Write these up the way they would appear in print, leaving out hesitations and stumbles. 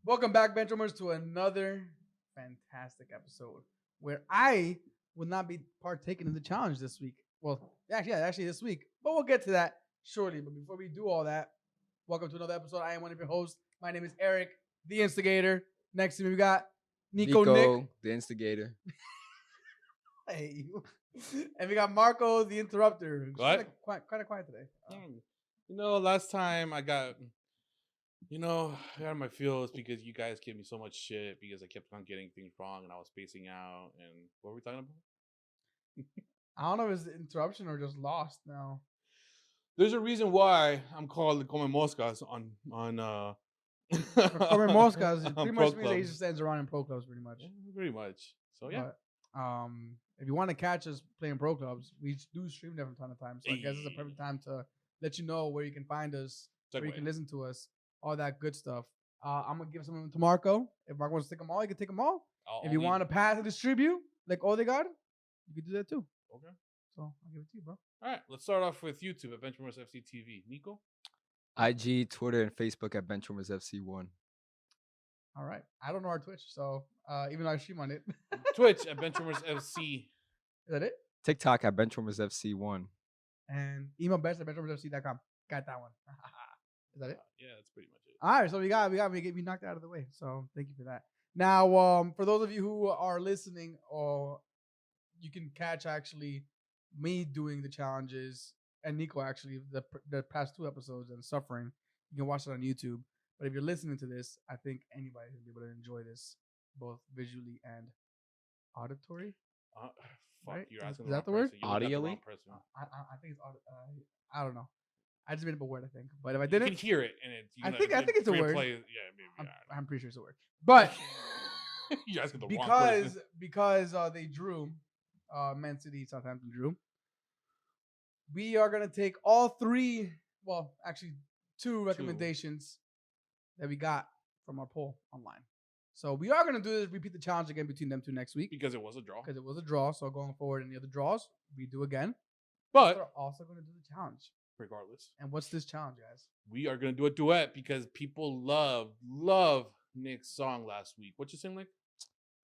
Welcome back, Benchwarmers, to another fantastic episode where I will not be partaking in the challenge this week. Well, actually this week, but we'll get to that shortly. But before we do all that, welcome to another episode. I am one of your hosts. My name is Eric, the Instigator. Next to me, we got Nico Nick. The Instigator. Hey, and we got Marco, the Interrupter. What? Kind of quiet today. Last time I got my feels because you guys gave me so much shit because I kept on getting things wrong and I was spacing out. And what were we talking about? I don't know if it's interruption or just lost now. There's a reason why I'm called Come Moscas on Come Moscas pretty much means that he clubs. just stands around in pro clubs pretty much. Yeah, pretty much. So yeah. But, if you want to catch us playing pro clubs, we do stream them from time to time. So I guess it's a perfect time to let you know where you can find us, where you can listen to us, all that good stuff. I'm gonna give some of them to Marco. If Marco wants to take them all, you can take them all. If you want to pass and distribute like all they got, you can do that too. Okay. So I'll give it to you, bro. All right, let's start off with YouTube at Benchwarmers FC TV. Nico? IG, Twitter, and Facebook at Benchwarmers FC1. All right. I don't know our Twitch, so even though I stream on it. Twitch at Benchwarmers FC. Is that it? TikTok at Benchwarmers FC1. And email best at benchwarmersfc.com. Got that one. Is that it? Yeah, that's pretty much it. All right, so we knocked it out of the way. So thank you for that. Now, for those of you who are listening, or you can catch actually me doing the challenges and Nico actually the past 2 episodes and suffering. You can watch it on YouTube. But if you're listening to this, I think anybody will be able to enjoy this both visually and auditory. Fuck, Right? you're asking Is the that the wrong word? person. You looked at the Audially? wrong person. I think it's I don't know. I just made up a word, I think. But if I You didn't, can hear it, and it's. I think it's a word. Yeah, maybe. I'm pretty sure it's a word. But You're asking the wrong person. because they drew, Man City, Southampton drew. We are gonna take all 3. Well, actually, 2 recommendations that we got from our poll online. So we are gonna do this. Repeat the challenge again between them 2 next week Because it was a draw. because it was a draw. So going forward, any other draws, we do again. But we're also gonna do the challenge. regardless, And what's this challenge, guys? we are going to do a duet because people love Nick's song last week. What you sing, Nick?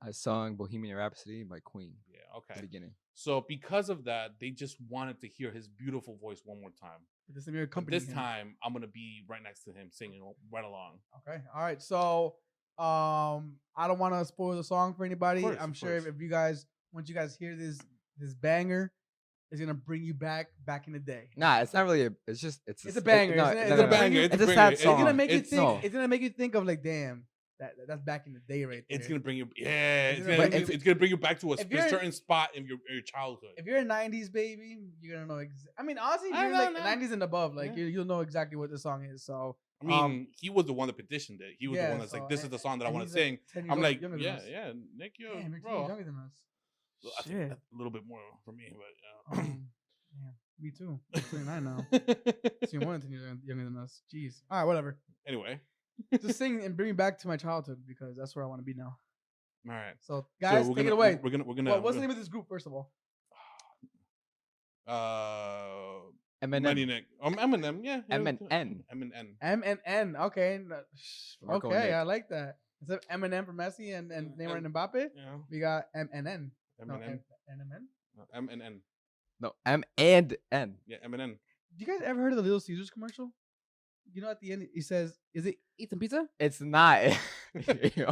I sung Bohemian Rhapsody by Queen Yeah, at okay. the beginning. So because of that, they just wanted to hear his beautiful voice one more time. But this time you're But accompanying this him. time, I'm going to be right next to him singing right along. Okay. All right. So I don't want to spoil the song for anybody. course, I'm of sure course. if you guys, once you guys hear this banger, it's gonna bring you back in the day. Nah, it's not really. It's It's a banger, isn't it? It's a banger. It's a banger. sad It's song. It's gonna make you It's- think. no. It's gonna make you think of like, damn, that's back in the day, right there. It's going to bring you, yeah, It's it's gonna going bring- to bring you back to a If you're- certain spot in your childhood. If you're a '90s baby, you're gonna know. I mean, honestly, if I you're don't like know. '90s and above, like Yeah. you'll know exactly what the song is. So I mean, he was the one that petitioned it. He was the one that's so- like, this is the song that I and want to he's, like, sing. 10 years I'm like, younger than us. yeah, Nick, yo, Damn, you're 10 years bro. younger than us. I think Shit. that's a little bit more for me, but Yeah, me too. I'm 29 now. So you're more than 10 years younger than us. Jeez. All right, whatever. Anyway, Just sing and bring me back to my childhood because that's where I want to be now. all right. So, guys, we're take gonna, it away. We're gonna. Well, what's the name of this group, first of all? Money Nick. Eminem. Yeah. MNN. Eminem. M&N. Okay. Marco Okay, Nick. I like that. Instead of Eminem for Messi and Neymar and Mbappe, Yeah. we got M&N. No, Eminem. NMN? MNN. No, M and N. Yeah, Eminem. Do you guys ever heard of the Little Caesars commercial? You know, at the end, he says, is it eat some pizza? It's not.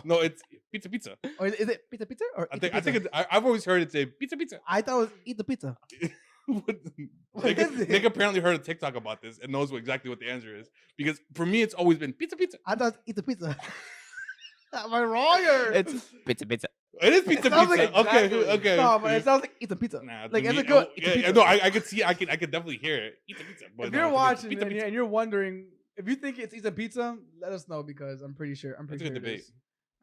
No, it's pizza. Or is it pizza pizza? Or I eat the think pizza? I've always heard it say pizza. I thought it was eat the pizza. What Nick, is it? Nick apparently heard a TikTok about this and knows exactly what the answer is. Because for me, it's always been pizza. I thought it was eat the pizza. Am I wrong or? It's pizza. It is pizza. sounds like Okay. No, but it sounds like eat the pizza. Nah, Like, to it's me, a good. oh, Eat the yeah, pizza. no, I could see. I could definitely hear it. Pizza. But If no, you're it's watching pizza. and you're wondering, if you think it's a pizza, let us know because I'm pretty sure. That's a good it debate. is.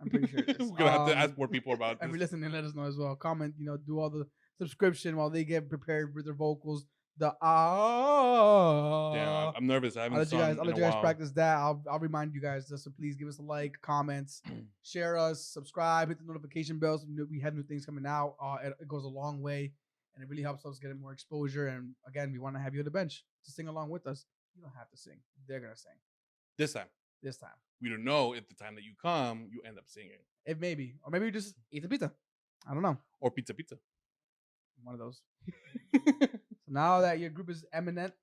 I'm pretty sure it is. We're gonna have to ask more people about If you're this. listening, let us know as well. Comment, do all the subscription while they get prepared with their vocals. The Yeah, I'm nervous. I haven't I'll let you sung guys. I'll in let a you guys while. practice that. I'll remind you guys just so please give us a like, comments, share us, subscribe, hit the notification bells. We have new things coming out. It goes a long way, and it really helps us get more exposure. And again, we want to have you on the bench to sing along with us. You don't have to sing. They're gonna sing This time. this time. We don't know if the time that you come, you end up singing. It may be, or maybe you just eat the pizza. I don't know. Or pizza. One of those. So now that your group is eminent,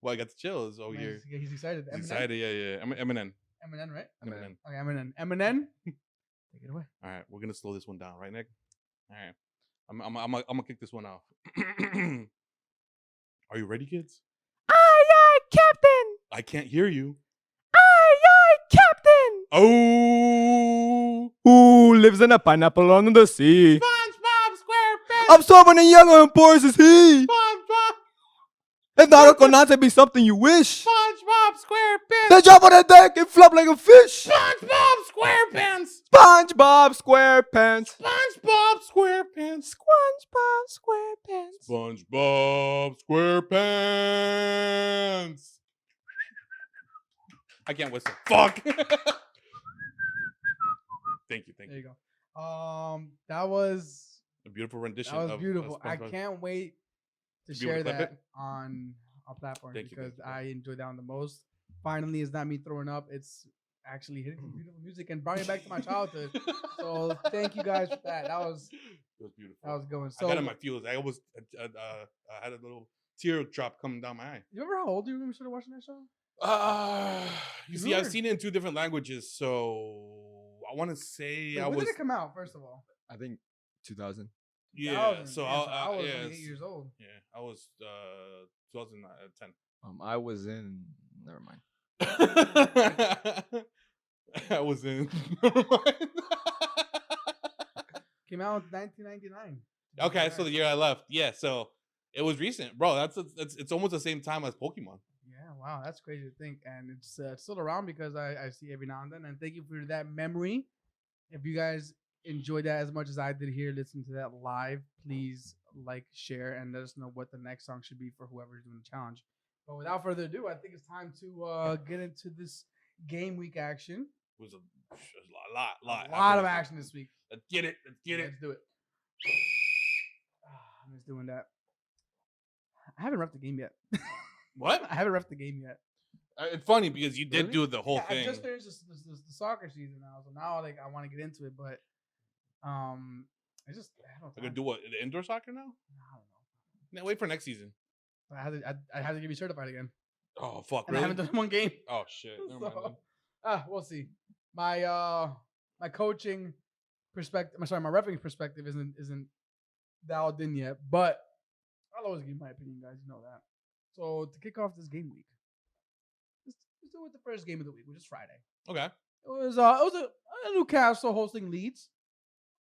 Well, I got the chills over man, here. he's excited. He's excited. Yeah. Eminem. Eminem, right? Eminem. Okay, Eminem. Take it away. All right, we're gonna slow this one down, right, Nick? All right, I'm gonna kick this one off. Are you ready, kids? Aye, Captain. I can't hear you. Aye, Captain. Oh, Who lives in a pineapple under the sea? SpongeBob SquarePants. I'm stubborn and yellow and porous as he. SpongeBob. If nautical not to be something you wish, SpongeBob SquarePants. then jump on the deck and flop like a fish. SpongeBob SquarePants. SpongeBob SquarePants. SpongeBob SquarePants. SpongeBob SquarePants. SpongeBob SquarePants. I can't whistle. Fuck. Thank you. There you go. That was A beautiful rendition. That was of beautiful. I SpongeBob. can't wait to You wanna share clip that it? on our platform Thank you, because thank you. I enjoy that one the most. Finally, it's not me throwing up. It's actually hitting some beautiful music and bringing it back to my childhood. So thank you guys for that. That was beautiful. that was going. I So got in my feels. I almost I had a little tear drop coming down my eye. you remember how old you were when we started watching that show? You You see, I've remember- seen it in 2 different languages, so I want to say Wait, I when was did it come out? First of all, I think 2000. yeah. 2000. So Yeah, I was yeah, only 8 years old. yeah, I was 2010. I was in. Never mind. I was in. Never mind. Came out in 1999. Okay, so the year I left, yeah. So it was recent, bro. It's almost the same time as Pokemon. Yeah, wow, that's crazy to think, and it's still around because I see every now and then. And thank you for that memory. If you guys enjoyed that as much as I did here, listening to that live, please like, share, and let us know what the next song should be for whoever's doing the challenge. But without further ado, I think it's time to get into this game week action. It was a lot A lot happened of this action week. this week. Let's get it. Let's get it. Let's do it. I'm just doing that. I haven't reffed the game yet. What? I haven't reffed the game yet. It's funny because you did Really? do the whole Yeah, I thing. just finished the soccer season now, so now like I want to get into it, but I just I don't We're gonna know. do what? The indoor soccer now? I don't know. No, wait for next season. I have to get me certified again, Oh fuck! and I Really? haven't done one game. Oh shit! Never mind. So, Then. we'll see. My coaching perspective, my refereeing perspective isn't dialed in yet, but I'll always give my opinion, guys. You know that. So to kick off this game week, let's do it the first game of the week, which is Friday. Okay. It was a Newcastle hosting Leeds,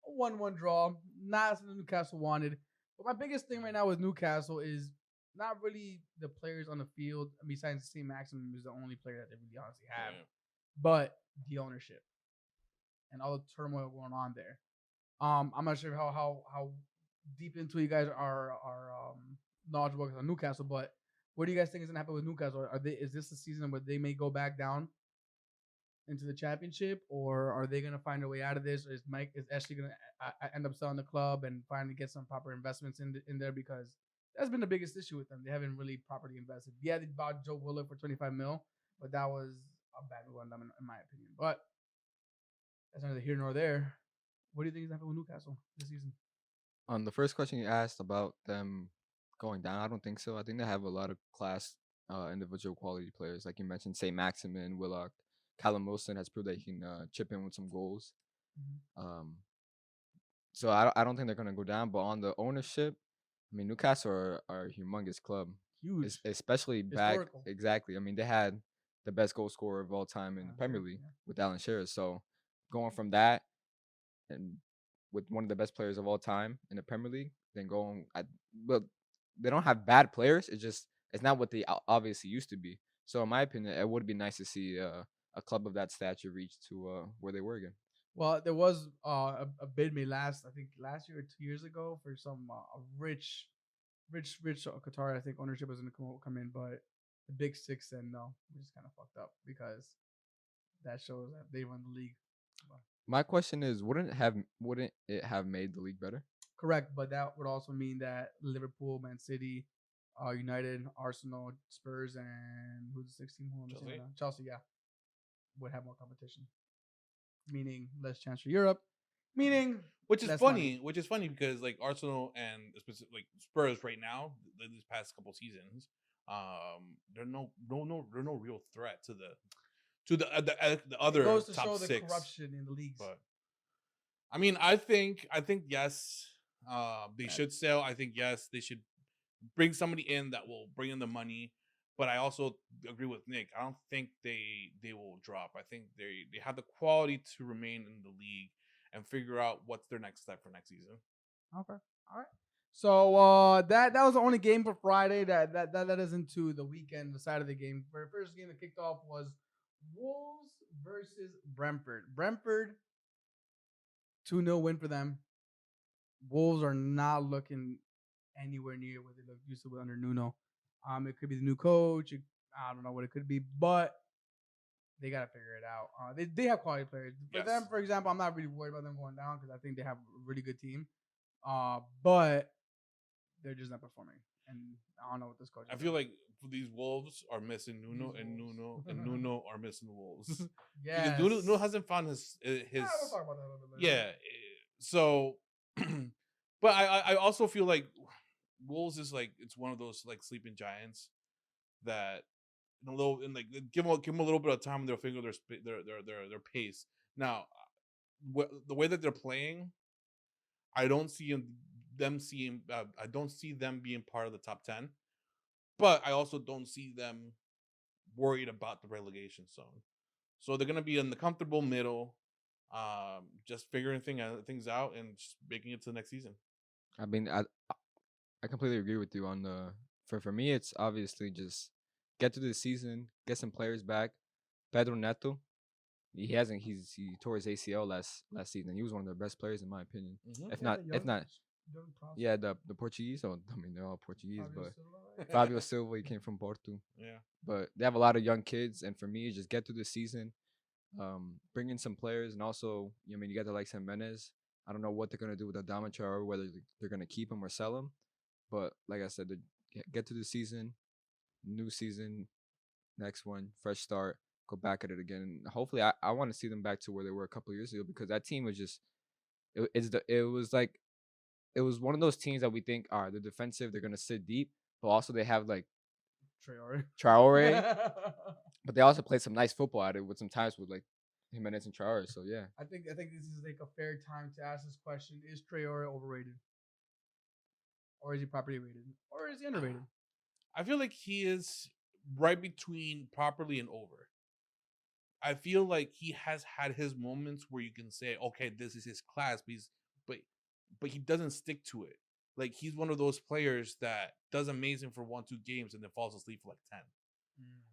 a 1-1 draw. Not as Newcastle wanted, but my biggest thing right now with Newcastle is not really the players on the field. Besides St. Maximum is the only player that they really honestly have, Yeah. but the ownership and all the turmoil going on there. I'm not sure how deep into you guys are knowledgeable on Newcastle, but what do you guys think is gonna happen with Newcastle? Is this the season where they may go back down into the championship, or are they gonna find a way out of this? Or is Ashley gonna end up selling the club and finally get some proper investments in there? Because that's been the biggest issue with them. They haven't really properly invested. Yeah, they bought Joe Willock for 25 mil, but that was a bad move on them in my opinion. But that's neither here nor there. What do you think is happening with Newcastle this season? On the first question you asked about them going down, I don't think so. I think they have a lot of class, individual quality players, like you mentioned, Saint Maximin, Willock, Callum Wilson has proved that he can chip in with some goals. So I don't think they're gonna go down. But on the ownership, I mean, Newcastle are a humongous club, Huge. especially back Historical. exactly. I mean, they had the best goal scorer of all time in the Premier League Yeah. with Alan Shearer. So going from that and with one of the best players of all time in the Premier League, then going well, they don't have bad players. It's not what they obviously used to be. So in my opinion, it would be nice to see a club of that stature reach to where they were again. Well, there was a bid made last year or 2 years ago for some rich Qatar. I think ownership was going to come in, but the big six said no. We just kind of fucked up because that shows that they run the league. My question is, wouldn't it have made the league better? Correct, but that would also mean that Liverpool, Man City, United, Arsenal, Spurs, and who's the 16th one? Chelsea? Chelsea, yeah, would have more competition, meaning less chance for Europe, meaning Which is less funny. money. Which is funny because like Arsenal and like Spurs right now, these past couple seasons, they're no real threat to the It other goes to top show the six. corruption in the leagues. But I mean, I think yes, they should sell. I think yes, they should bring somebody in that will bring in the money. But I also agree with Nick. I don't think they will drop. I think they have the quality to remain in the league and figure out what's their next step for next season. Okay. All right. So that was the only game for Friday that led us into the weekend, the Saturday game. The first game that kicked off was Wolves versus Brentford. Brentford 2-0 win for them. Wolves are not looking anywhere near what they looked used to under Nuno. It could be the new coach. I don't know what it could be, but they got to figure it out. They have quality players. For them, Yes. for example, I'm not really worried about them going down because I think they have a really good team. But they're just not performing, and I don't know what this coach. I is feel doing. like these Wolves are missing Nuno, These and Wolves. Nuno are missing Wolves. Yes. Because Nuno hasn't found his. Yeah, we'll talk about that a little bit later. Yeah. So, but I also feel like Wolves is like it's one of those like sleeping giants that in a little and like give them a little bit of time and they'll figure their pace. Now, the way that they're playing, I don't see them seeing. I don't see them being part of the top 10, but I also don't see them worried about the relegation zone. So they're gonna be in the comfortable middle, just figuring things out and just making it to the next season. I mean, I completely agree with you on the for me. It's obviously just get to the season, get some players back. Pedro Neto, he tore his ACL last season. He was one of their best players in my opinion. Mm-hmm. If not, young prospect. yeah, the Portuguese. Oh, I mean, they're all Portuguese, Fabio but Silva, right? Fabio Silva, he came from Porto. Yeah. But they have a lot of young kids, and for me, just get through the season, bring in some players, and also, I mean, you got the likes of Menez. I don't know what they're gonna do with Adama Traore, whether they're gonna keep him or sell him. But like I said, get to the season, new season, next one, fresh start, go back at it again. And hopefully, I want to see them back to where they were a couple years ago because that team was just it was one of those teams that we think are they're defensive, they're gonna sit deep, but also they have like Traore, but they also play some nice football at it with some times with like Jimenez and Traore. So yeah, I think this is like a fair time to ask this question: is Traore overrated, or is he properly rated, or is he underrated? I feel like he is right between properly and over. I feel like he has had his moments where you can say, okay, this is his class, but but he doesn't stick to it. Like he's one of those players that does amazing for 1-2 games and then falls asleep for like 10.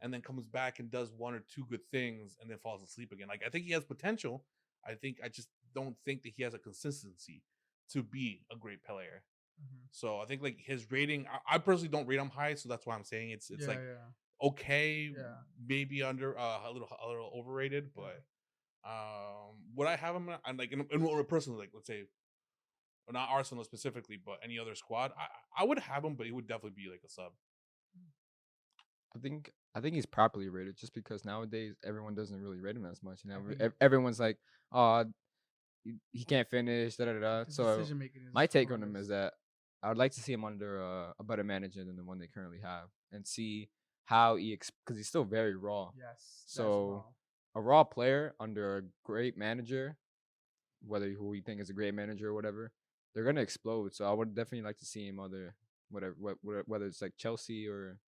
And then comes back and does one or two good things and then falls asleep again. Like I think he has potential. I just don't think that he has a consistency to be a great player. So I think like his rating, I personally don't rate him high, so that's why I'm saying it's Yeah, like yeah. okay, Yeah. maybe under a little overrated, but would I have him? I'm like personally, like let's say, not Arsenal specifically, but any other squad, I would have him, but he would definitely be like a sub. I think he's properly rated just because nowadays everyone doesn't really rate him as much. You know, I think everyone's like, oh, he can't finish, da da da. his So decision making is my take on him horrendous. is that I would like to see him under a better manager than the one they currently have, and see how because he's still very raw. Yes. So a raw player under a great manager, whether who we think is a great manager or whatever, they're gonna explode. So I would definitely like to see him other whether it's like Chelsea or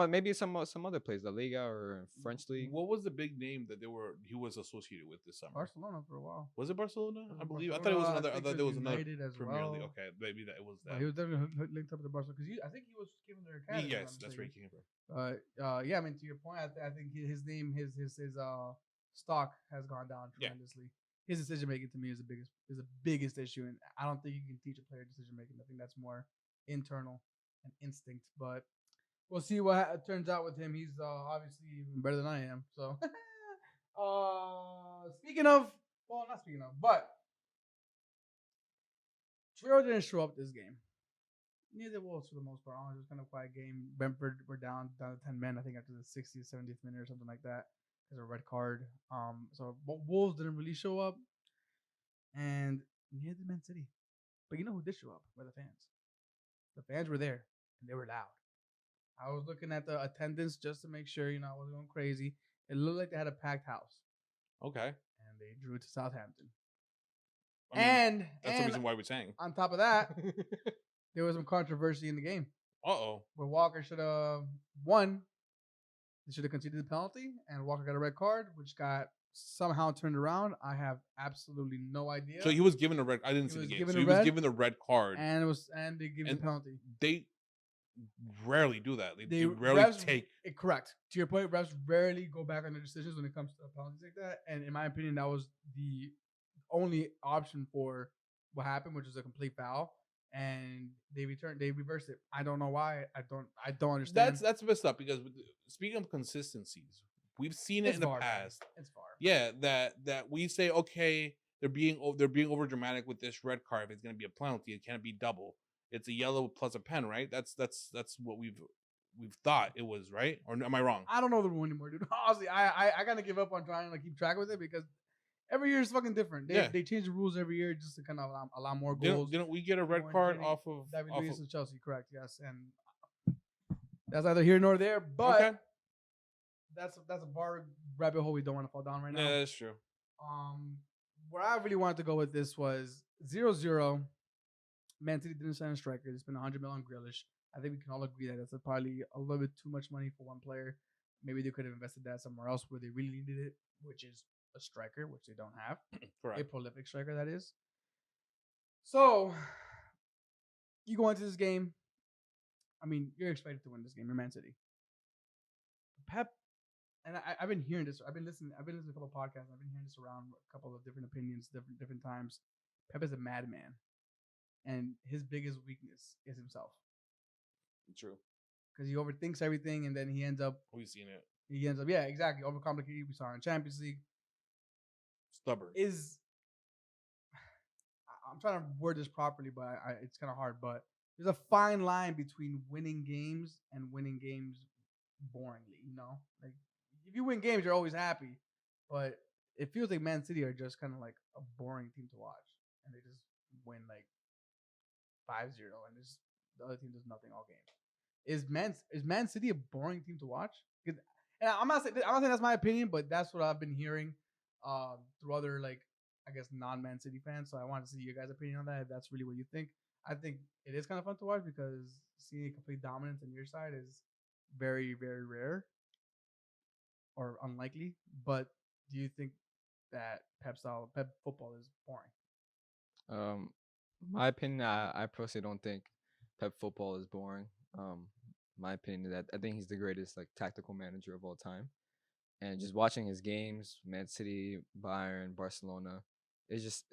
maybe some other place, La Liga or French league. What was the big name that he was associated with this summer? Barcelona for a while. Was it Barcelona? I believe. Barcelona, I thought it was I another. I think thought there was another United as Premier League. well. Okay, maybe that it was But that. he was definitely linked up to the Barcelona because I think he was given their academy. Yes, that's where he came from. Yeah, I mean to your point, I think his name, his stock has gone down tremendously. His decision making to me is the biggest issue, and I don't think you can teach a player decision making. I think that's more internal and instinct. But we'll see what turns out with him. He's obviously even better than I am. So, not speaking of, but Traore didn't show up this game. Near the Wolves for the most part. Honestly, it was kind of a quiet game. Brentford were down to 10 men. I think after the 60th, 70th minute or something like that because of a red card. So Wolves didn't really show up, and near the Man City. But you know who did show up? Were the fans. The fans were there and they were loud. I was looking at the attendance just to make sure I wasn't going crazy. It looked like they had a packed house, Okay. and they drew to Southampton. I mean, and that's the reason why we're saying. on top of that, there was some controversy in the game. Uh-oh. Where Walker should have won. They should have conceded the penalty, and Walker got a red card, which got somehow turned around. I have absolutely no idea. So he was given a red. I didn't see the game. So he was given the red card, and they gave him the penalty. They rarely do that. They rarely take. Correct. To your point, refs rarely go back on their decisions when it comes to penalties like that. And in my opinion, that was the only option for what happened, which was a complete foul. And they reversed it. I don't know why. I don't understand. That's messed up because speaking of consistencies, we've seen it in the past. It's far. Yeah, that we say okay, they're being over dramatic with this red card. If it's going to be a penalty, it can't be double. It's a yellow plus a pen, right? That's what we've thought it was, right? Or am I wrong? I don't know the rule anymore, dude. Honestly, I gotta give up on trying to keep track with it because every year is fucking different. They change the rules every year just to kind of allow more goals. Didn't we get a red card off of David Luiz and Chelsea? Correct. Yes, and that's neither here nor there. But okay. that's a bar rabbit hole we don't want to fall down right now. Yeah, that's true. Where I really wanted to go with this was 0-0. Man City didn't sign a striker. They spent $100 million on Grealish. I think we can all agree that that's probably a little bit too much money for one player. Maybe they could have invested that somewhere else where they really needed it, which is a striker, which they don't have. Correct. A prolific striker, that is. So, you go into this game. I mean, you're expected to win this game. You're Man City. Pep, and I've been hearing this. I've been listening to a couple of podcasts. I've been hearing this around a couple of different opinions, different times. Pep is a madman. And his biggest weakness is himself. True. Because he overthinks everything, and then he ends up. We've seen it. He ends up, yeah, exactly, overcomplicated. We saw in Champions League. Stubborn. I'm trying to word this properly, but it's kind of hard. But there's a fine line between winning games and winning games boringly. Like if you win games, you're always happy, but it feels like Man City are just kind of like a boring team to watch, and they just win like 5-0, and the other team does nothing all game. Is Man City a boring team to watch? And I'm not saying that's my opinion, but that's what I've been hearing through other non-Man City fans. So I wanted to see your guys' opinion on that. If that's really what you think. I think it is kind of fun to watch because seeing complete dominance on your side is very, very rare or unlikely. But do you think that Pep football is boring? My opinion, I personally don't think Pep football is boring. My opinion is that I think he's the greatest tactical manager of all time. And just watching his games, Man City, Bayern, Barcelona, it's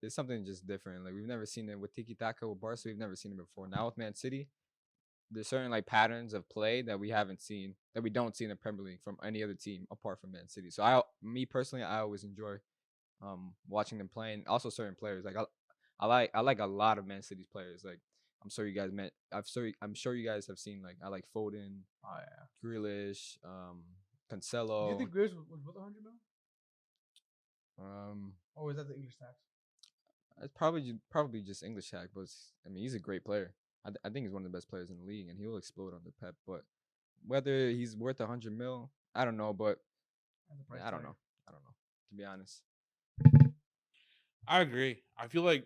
something just different. Like we've never seen it with Tiki Taka with Barca. We've never seen it before. Now with Man City, there's certain patterns of play that we don't see in the Premier League from any other team apart from Man City. So me personally, I always enjoy watching them playing. Also certain players I like a lot of Man City's players. I'm sure you guys have seen I like Foden, Oh yeah, Grealish, Cancelo. Do you think Grealish was worth 100 mil? Or is that the English tax? It's probably just English tag, but he's a great player. I think he's one of the best players in the league, and he will explode under Pep. But whether he's worth 100 mil, I don't know. But I don't know. To be honest, I agree. I feel like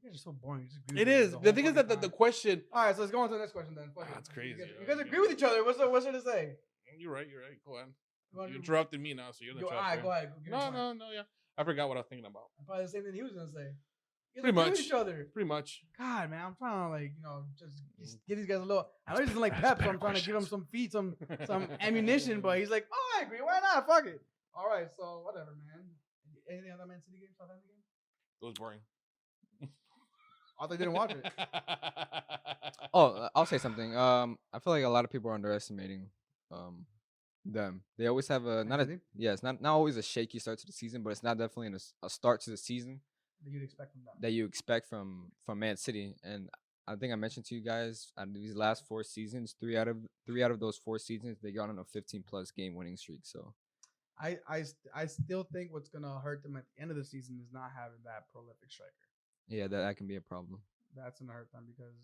you guys are so boring. It is. The thing is that the question. All right, so let's go on to the next question then. That's crazy. You guys agree with each other. What's there to say? You're right. Go ahead. You interrupted me now, so you're the All right, go ahead. No, yeah. I forgot what I was thinking about. Probably the same thing he was gonna say. Pretty much. With each other. Pretty much. God, man, I'm trying to just give these guys a little. I know he doesn't like Pep, so I'm trying to give him some feet, some ammunition. But he's like, oh, I agree. Why not? Fuck it. All right, so whatever, man. Anything other Man City game? Southampton game? It was boring. I thought they didn't watch it. Oh, I'll say something. I feel like a lot of people are underestimating them. They always have it's not always a shaky start to the season, but it's not definitely a start to the season That you'd expect from them. that you expect from Man City. And I think I mentioned to you guys out of these last 4 seasons, three out of those 4 seasons, they got on a 15+ game winning streak. So I still think what's gonna hurt them at the end of the season is not having that prolific striker. yeah, that can be a problem. That's gonna hurt them because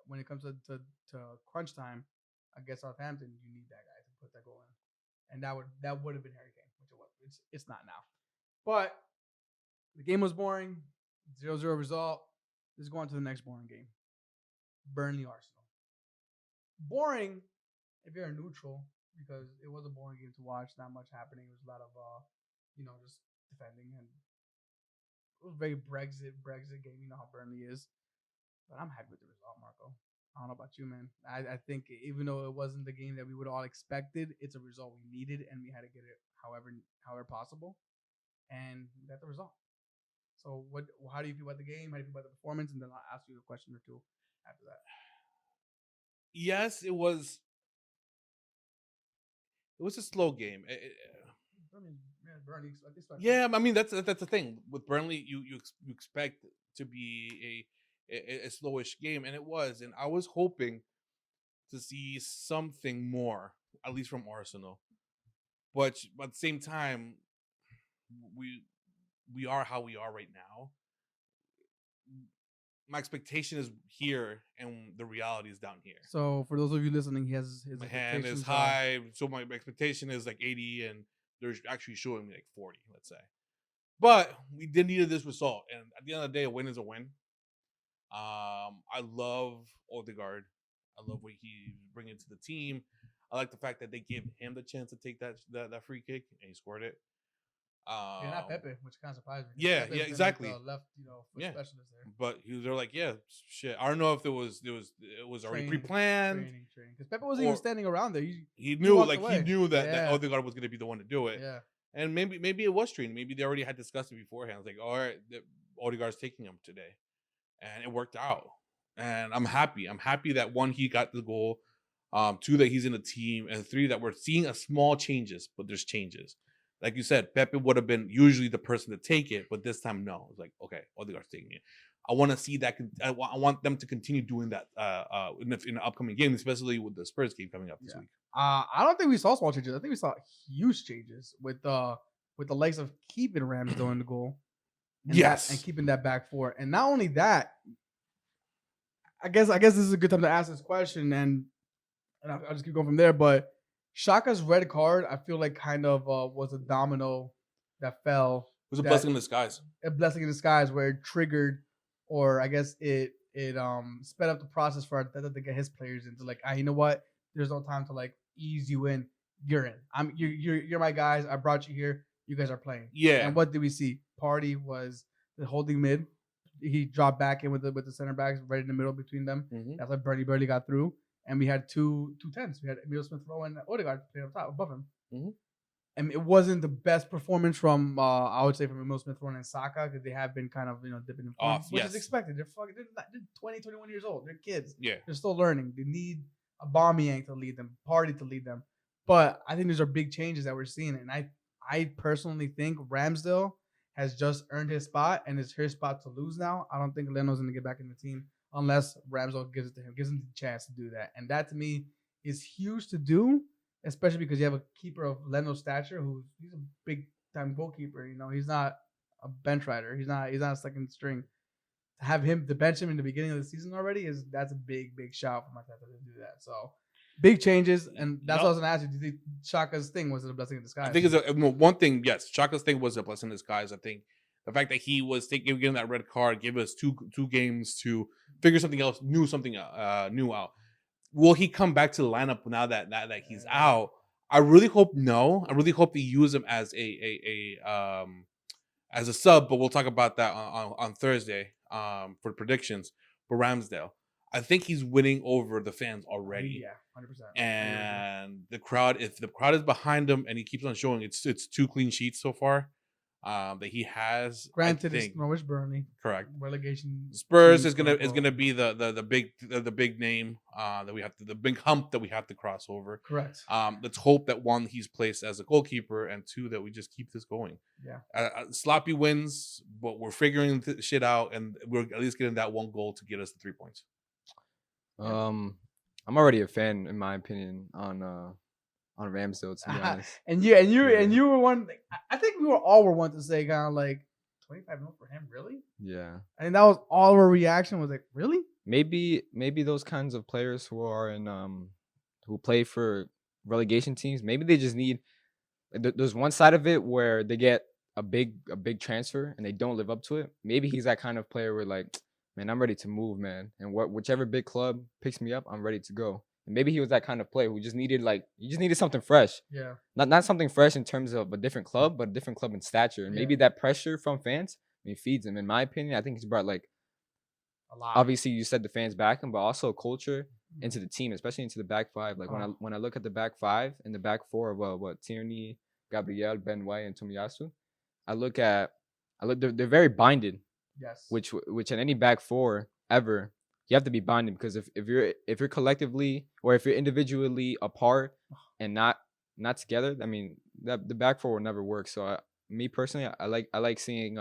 when it comes to crunch time against Southampton, you need that guy to put that goal in, and that would have been Harry Kane, which it was. It's not now, but the game was boring. 0-0 result. Let's go on to the next boring game. Burnley Arsenal. Boring if you're a neutral because it was a boring game to watch. Not much happening. It was a lot of just defending, and it was very Brexit game. You know how Burnley is, but I'm happy with the result, Marco. I don't know about you, man. I think even though it wasn't the game that we would all expected, it's a result we needed, and we had to get it however possible, and we got the result. So what? How do you feel about the game? How do you feel about the performance? And then I'll ask you a question or two after that. Yes, it was. It was a slow game. I mean, Burnley. Yeah, I mean that's the thing with Burnley. You expect to be a slowish game, and it was. And I was hoping to see something more, at least from Arsenal. But at the same time, we are how we are right now. My expectation is here, and the reality is down here. So for those of you listening, he has his My hand is expectations high, so my expectation is like 80, and they're actually showing me like 40, let's say. But we did need this result, and at the end of the day, a win is a win. I love Odegaard. I love what he's bringing to the team. I like the fact that they gave him the chance to take that free kick, and he scored it. Yeah, not Pepe, which kind of surprised me. Yeah, Pepe's yeah, been exactly. Like the left, foot specialist there. But they're like, yeah, shit. I don't know if it was already pre-planned. Training. Because Pepe wasn't even standing around there. He knew that Yeah. Odegaard was going to be the one to do it. Yeah. And maybe it was training. Maybe they already had discussed it beforehand. It's like, all right, Odegaard's taking him today, and it worked out. And I'm happy. I'm happy that 1, he got the goal. 2, that he's in the team, and 3, that we're seeing a small changes, but there's changes. Like you said, Pepe would have been usually the person to take it, but this time, no. It's like, okay, Odegaard's taking it. I want to see that. I want them to continue doing that in the upcoming game, especially with the Spurs game coming up this week. I don't think we saw small changes. I think we saw huge changes with the likes of keeping Ramsdale in the goal. And keeping that back four. And not only that, I guess this is a good time to ask this question, and I'll just keep going from there. But Xhaka's red card, I feel like kind of was a domino that fell. It was a blessing in disguise. A blessing in disguise where it triggered, or I guess it sped up the process for Arteta to get his players into like, you know what? There's no time to like ease you in. You're in. You're my guys. I brought you here. You guys are playing. Yeah. And what did we see? Party was the holding mid. He dropped back in with the center backs right in the middle between them. Mm-hmm. That's why Bernie barely got through. And we had two 10s. We had Emile Smith-Rowe and Odegaard playing up top above him. Mm-hmm. And it wasn't the best performance from I would say from Emile Smith-Rowe and Saka, because they have been kind of dipping in form, which is expected. They're 20, 21 years old. They're kids. Yeah, they're still learning. They need a Aubameyang to lead them, Party to lead them. But I think these are big changes that we're seeing, and I personally think Ramsdale has just earned his spot, and it's his spot to lose now. I don't think Leno's going to get back in the team unless Ramsdale gives it to him, gives him the chance to do that. And that, to me, is huge to do, especially because you have a keeper of Leno's stature he's a big-time goalkeeper. He's not a bench rider. He's not a second string. To have him, to bench him in the beginning of the season already, that's a big, big shout for Arteta to do that. So, big changes, and that's what I was going to ask you. Do you think Xhaka's thing was a blessing in disguise? I think it's one thing. Yes, Xhaka's thing was a blessing in disguise. I think the fact that he was getting that red card gave us two games to figure something else, new out. Will he come back to the lineup now that he's out? I really hope no. I really hope they use him as a sub, but we'll talk about that on Thursday for predictions for Ramsdale. I think he's winning over the fans already. Yeah, 100%. And the crowd, if the crowd is behind him and he keeps on showing, it's 2 clean sheets so far that he has. Granted, it's Norwich Burnley. Correct. Relegation. Spurs is gonna be the big name that we have to, the big hump that we have to cross over. Correct. Let's hope that 1, he's placed as a goalkeeper, and 2, that we just keep this going. Yeah. Sloppy wins, but we're figuring shit out, and we're at least getting that 1 goal to get us the 3 points. I'm already a fan, in my opinion, on Ramsdale. To be honest, and Yeah. you were one. I think we all were one to say kind of like 25 mil for him, really? yeah. And that was all our reaction was like, really? Maybe those kinds of players who play for relegation teams, maybe they just need. There's one side of it where they get a big transfer and they don't live up to it. Maybe he's that kind of player where like, man, I'm ready to move, man, and whichever big club picks me up, I'm ready to go. And maybe he was that kind of player who just needed something fresh. Yeah. Not something fresh in terms of a different club, but a different club in stature. And maybe that pressure from fans, feeds him. In my opinion, I think he's brought like, A lot. obviously you said the fans back him, but also culture into the team, especially into the back five. Like when I look at the back five and the back four of Tierney, Gabriel, Ben White, and Tomiyasu, they're very binded. Yes. Which in any back four ever, you have to be binded, because if you're collectively or if you're individually apart and not together, I mean that the back four will never work. So me personally, I like seeing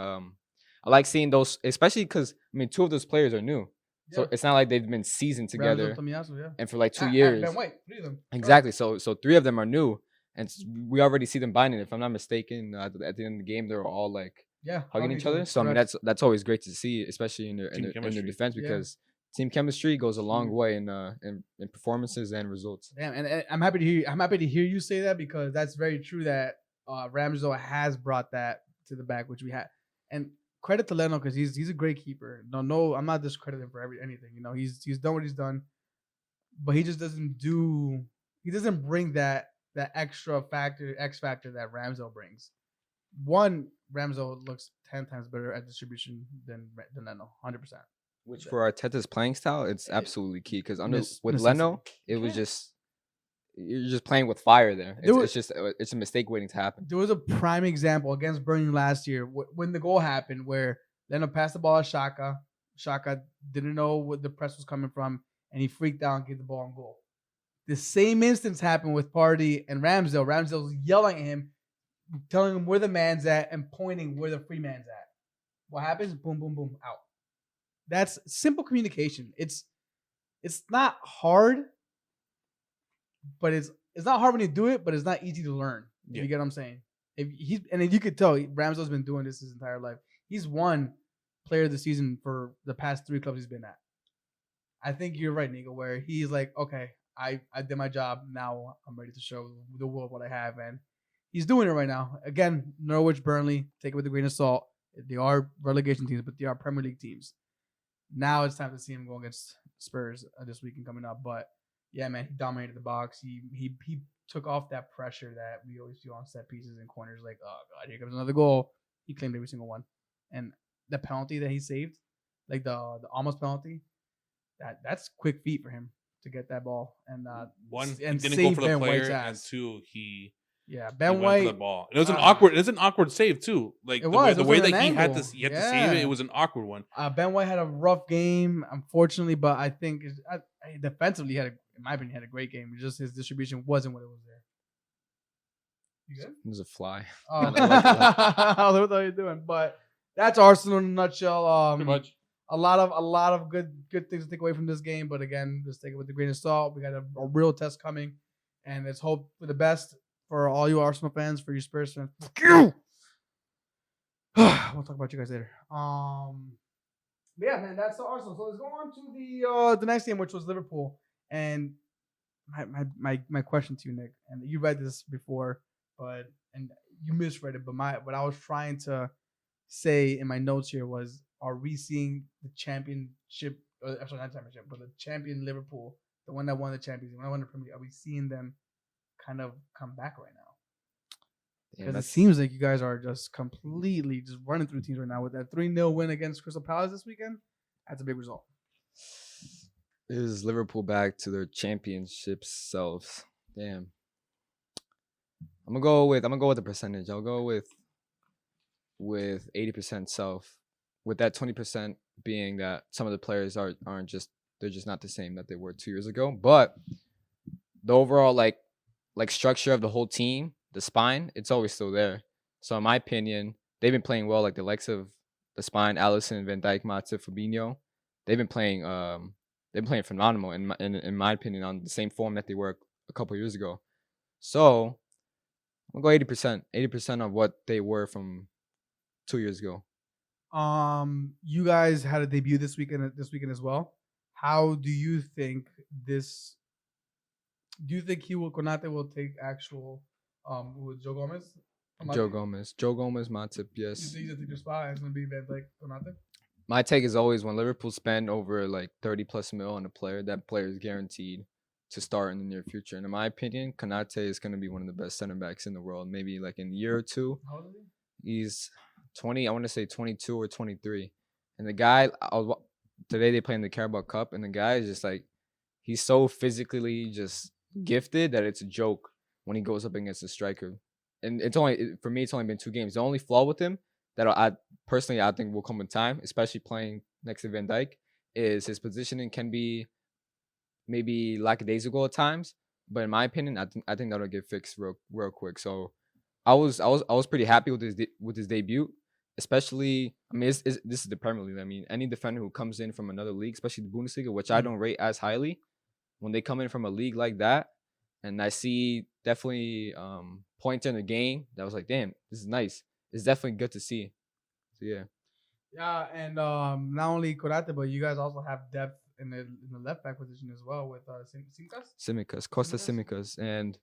those, especially because two of those players are new. So it's not like they've been seasoned together and for like 2 years. Ben White, 3 of them. Exactly. So 3 of them are new, and we already see them binding. If I'm not mistaken, at the end of the game, they're all like hugging each other. So I mean that's always great to see, especially in their defense, because team chemistry goes a long way in performances and results. Damn, and I'm happy to hear you say that, because that's very true that Ramsdale has brought that to the back, which we had. And credit to Leno, because he's a great keeper. No, I'm not discrediting him for anything. You know, he's done what he's done, but he just doesn't bring that extra factor, X factor that Ramsdale brings. One, Ramsdale looks 10 times better at distribution than Leno, 100%. Which for Arteta's playing style, it's absolutely key, because with Leno, it was just you're just playing with fire there. It's a mistake waiting to happen. There was a prime example against Burnley last year when the goal happened, where Leno passed the ball at Xhaka. Xhaka didn't know what the press was coming from, and he freaked out and gave the ball on goal. The same instance happened with Partey and Ramsdale. Ramsdale's yelling at him, telling him where the man's at and pointing where the free man's at. What happens? Boom, boom, boom, out. That's simple communication. It's not hard, but it's not hard when you do it, but it's not easy to learn. You get what I'm saying? If you could tell, Ramsdale's been doing this his entire life. He's won player of the season for the past 3 clubs he's been at. I think you're right, Nico, where he's like, okay, I did my job. Now I'm ready to show the world what I have. And he's doing it right now. Again, Norwich, Burnley, take it with a grain of salt. They are relegation teams, but they are Premier League teams. Now it's time to see him go against Spurs this weekend coming up. But yeah, man, he dominated the box. He took off that pressure that we always do on set pieces and corners. Like, oh god, here comes another goal. He claimed every single one, and the penalty that he saved, like the almost penalty, that's quick feet for him to get that ball. And one, and he didn't go for the player, and ass. 2, he. Yeah, Ben he White. went for the ball. And it was an awkward. It's an awkward save too. Like the way that he had to save it. It was an awkward one. Ben White had a rough game, unfortunately, but I think defensively in my opinion, had a great game. Just his distribution wasn't what it was there. You good? It was a fly. Oh, I don't know what you're doing, but that's Arsenal in a nutshell. Pretty much. A lot of good things to take away from this game, but again, just take it with a grain of salt. We got a real test coming, and let's hope for the best. For all you Arsenal fans, for you Spurs fans, fuck you. We'll talk about you guys later. Yeah, man, that's the Arsenal. So let's go on to the next game, which was Liverpool. And my question to you, Nick, and you read this before, and you misread it. But what I was trying to say in my notes here was, are we seeing the championship? Sorry, not championship, but the champion Liverpool, the one that won the Champions League, the one that won the Premier League. Are we seeing them kind of come back right now? Because it seems like you guys are just completely just running through teams right now with that 3-0 win against Crystal Palace this weekend. That's a big result. Is Liverpool back to their championship selves? Damn. I'm gonna go with the percentage. I'll go with 80% self, with that 20% being that some of the players aren't just not the same that they were 2 years ago. But the overall like structure of the whole team, the spine, it's always still there. So in my opinion, they've been playing well. Like the likes of the spine, Alisson, Van Dijk, Matip, Fabinho, they've been playing they're playing phenomenal in my opinion on the same form that they were a couple years ago. So I'm gonna go 80%. 80% of what they were from 2 years ago. You guys had a debut this weekend as well. How do you think this? Do you think Konate will take actual with Joe Gomez? Joe Gomez, my tip, You yes. think he's gonna take your spot? And it's gonna be Van Dijk, Konate. My take is always when Liverpool spend over like 30+ mil on a player, that player is guaranteed to start in the near future. And in my opinion, Konate is going to be one of the best center backs in the world. Maybe like in a year or two. How old is he? He's 20. I want to say 22 or 23. And the guy, today they play in the Carabao Cup, and the guy is just like, he's so physically just gifted that it's a joke when he goes up against a striker. And for me, it's only been 2 games. The only flaw with him that I personally think will come with time, especially playing next to Van Dijk, is his positioning can be maybe lackadaisical at times. But in my opinion, I think that'll get fixed real quick. So I was pretty happy with his debut, especially. I mean, this is the Premier League. I mean, any defender who comes in from another league, especially the Bundesliga, which I don't rate as highly, when they come in from a league like that, and I see definitely points in the game that was like, damn, this is nice. It's definitely good to see. So yeah. Yeah, and not only Konate, but you guys also have depth in the left back position as well with Simicas. Costa Simicas, and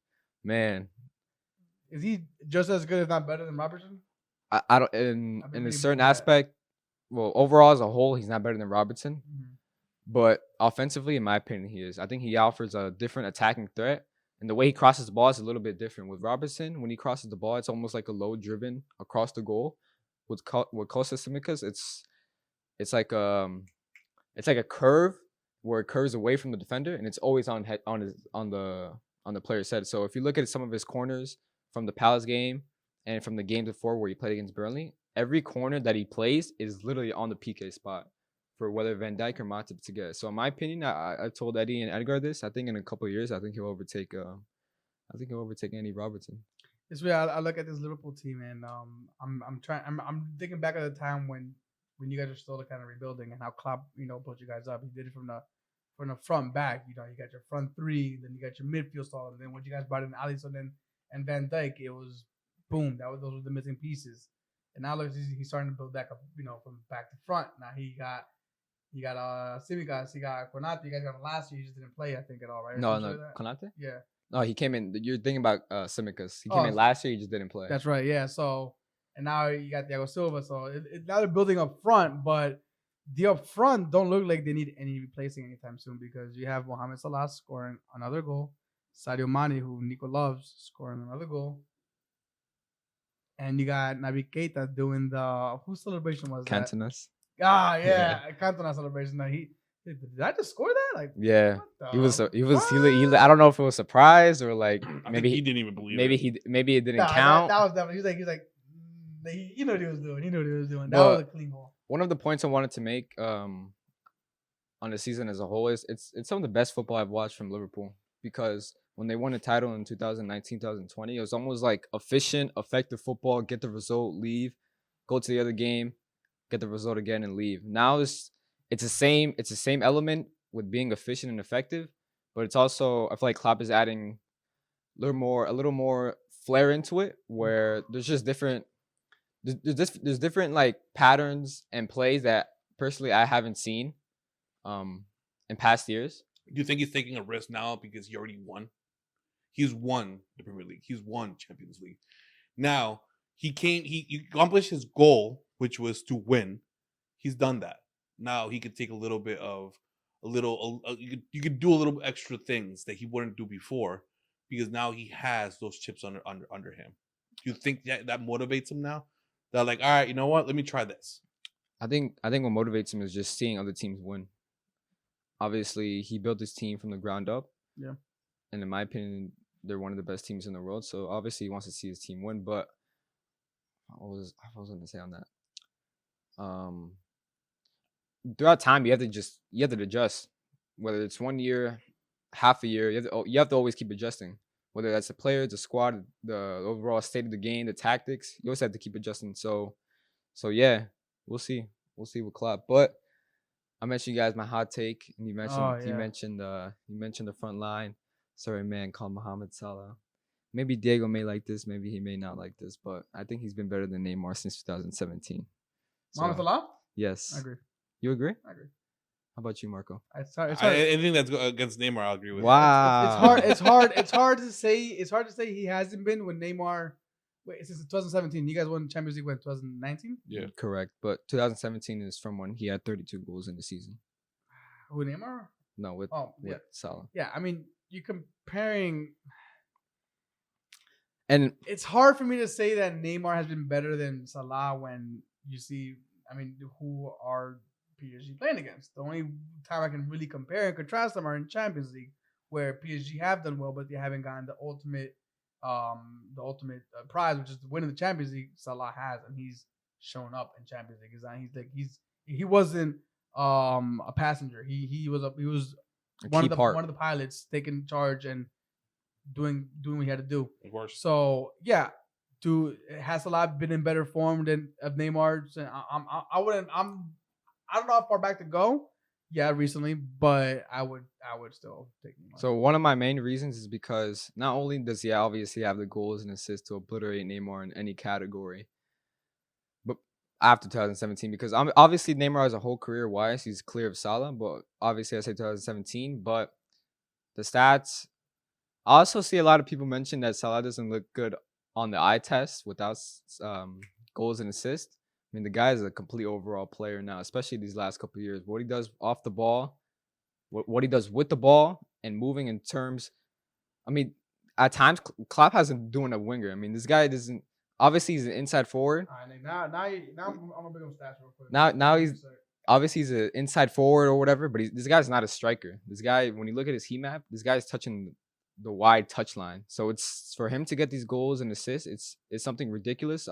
man, is he just as good, if not better, than Robertson? I don't in a certain aspect. Well, overall as a whole, he's not better than Robertson. Mm-hmm. But offensively, in my opinion, he is. I think he offers a different attacking threat. And the way he crosses the ball is a little bit different. With Robertson, when he crosses the ball, it's almost like a low driven across the goal. With Costa Simicas, it's like a curve where it curves away from the defender, and it's always on the player's head. So if you look at some of his corners from the Palace game and from the game before where he played against Burnley, every corner that he plays is literally on the PK spot for whether Van Dijk or Matip to get. So in my opinion, I told Eddie and Edgar this. I think in a couple of years, I think he'll overtake Andy Robertson. This way, I look at this Liverpool team, and I'm thinking back at the time when you guys are still kind of rebuilding, and how Klopp built you guys up. He did it from the front back. You got your front three, then you got your midfield stall, and then when you guys brought in Alisson and Van Dijk, it was boom. Those were the missing pieces. And now he's starting to build back up, from back to front. Now he got Simicas, he got Konate. You guys got him last year. He just didn't play, I think, at all, right? No, Konate? Yeah. No, he came in. You're thinking about Simicas. He came in last year. He just didn't play. That's right. Yeah. So, and now you got Thiago Silva. So now they're building up front, but the up front don't look like they need any replacing anytime soon, because you have Mohamed Salah scoring another goal, Sadio Mane, who Nico loves, scoring another goal, and you got Naby Keita doing whose celebration was Cantonas. that? Yeah. Cantona celebration. Now did I just score that? Like, yeah, he was. I don't know if it was surprised or like maybe he didn't even believe. Maybe it didn't count. That was definitely. He's like, he knew what he was doing. He knew what he was doing. That was a clean goal. One of the points I wanted to make on the season as a whole is it's some of the best football I've watched from Liverpool, because when they won a title in 2019, 2020, it was almost like efficient, effective football. Get the result, leave, go to the other game, get the result again, and leave. Now it's the same element with being efficient and effective, but it's also, I feel like Klopp is adding a little more flair into it, where there's just different there's different like patterns and plays that personally I haven't seen in past years. Do you think he's taking a risk now because he already won? He's won the Premier League. He's won Champions League. Now he accomplished his goal, which was to win. He's done that. Now he could take you could do a little extra things that he wouldn't do before, because now he has those chips under him. Do you think that motivates him now? They're like, all right, you know what? Let me try this. I think what motivates him is just seeing other teams win. Obviously, he built his team from the ground up. Yeah. And in my opinion, they're one of the best teams in the world. So obviously he wants to see his team win. But I was going to say on that. Throughout time, you have to adjust. Whether it's 1 year, half a year, you have to always keep adjusting. Whether that's the players, the squad, the overall state of the game, the tactics, you always have to keep adjusting. So yeah, we'll see with Klopp. But I mentioned you guys my hot take, and you mentioned Oh, you yeah. mentioned the front line. Sorry, man, called Mohamed Salah. Maybe Diego may like this, maybe he may not like this, but I think he's been better than Neymar since 2017. Mohamed So Salah? I yes, agree. you agree? I agree. How about you, Marco? It's hard. It's hard. Anything that's against Neymar, I'll agree with. Wow. It's hard. It's hard. It's hard to say. It's hard to say he hasn't been when Neymar. Wait, since 2017, you guys won Champions League when 2019. Yeah. Correct, but 2017 is from when he had 32 goals in the season. Who, Neymar? No, with yeah. Salah. Yeah, I mean, you're comparing. And It's hard for me to say that Neymar has been better than Salah when you see. I mean, who are PSG playing against? The only time I can really compare and contrast them are in Champions League, where PSG have done well, but they haven't gotten the ultimate prize, which is winning the Champions League. Salah has, and he's shown up in Champions League. He wasn't a passenger. He was one of the pilots taking charge and doing what he had to do. Of course. So yeah, has Salah been in better form than of Neymar? I don't know how far back to go. Yeah, recently, but I would still take Neymar. So one of my main reasons is because not only does he obviously have the goals and assists to obliterate Neymar in any category, but after 2017, because obviously Neymar as a whole career-wise, he's clear of Salah, but obviously I say 2017, but the stats, I also see a lot of people mention that Salah doesn't look good on the eye test without goals and assists. I mean, the guy is a complete overall player now, especially these last couple of years. What he does off the ball, what he does with the ball, and moving in terms. I mean, at times, Klopp hasn't doing a winger. I mean, this guy doesn't. Obviously, he's an inside forward. Now I'm gonna bring up stats real quick. Now he's obviously he's an inside forward or whatever, but this guy's not a striker. This guy, when you look at his heat map, this guy's touching the wide touch line. So it's for him to get these goals and assists. It's something ridiculous.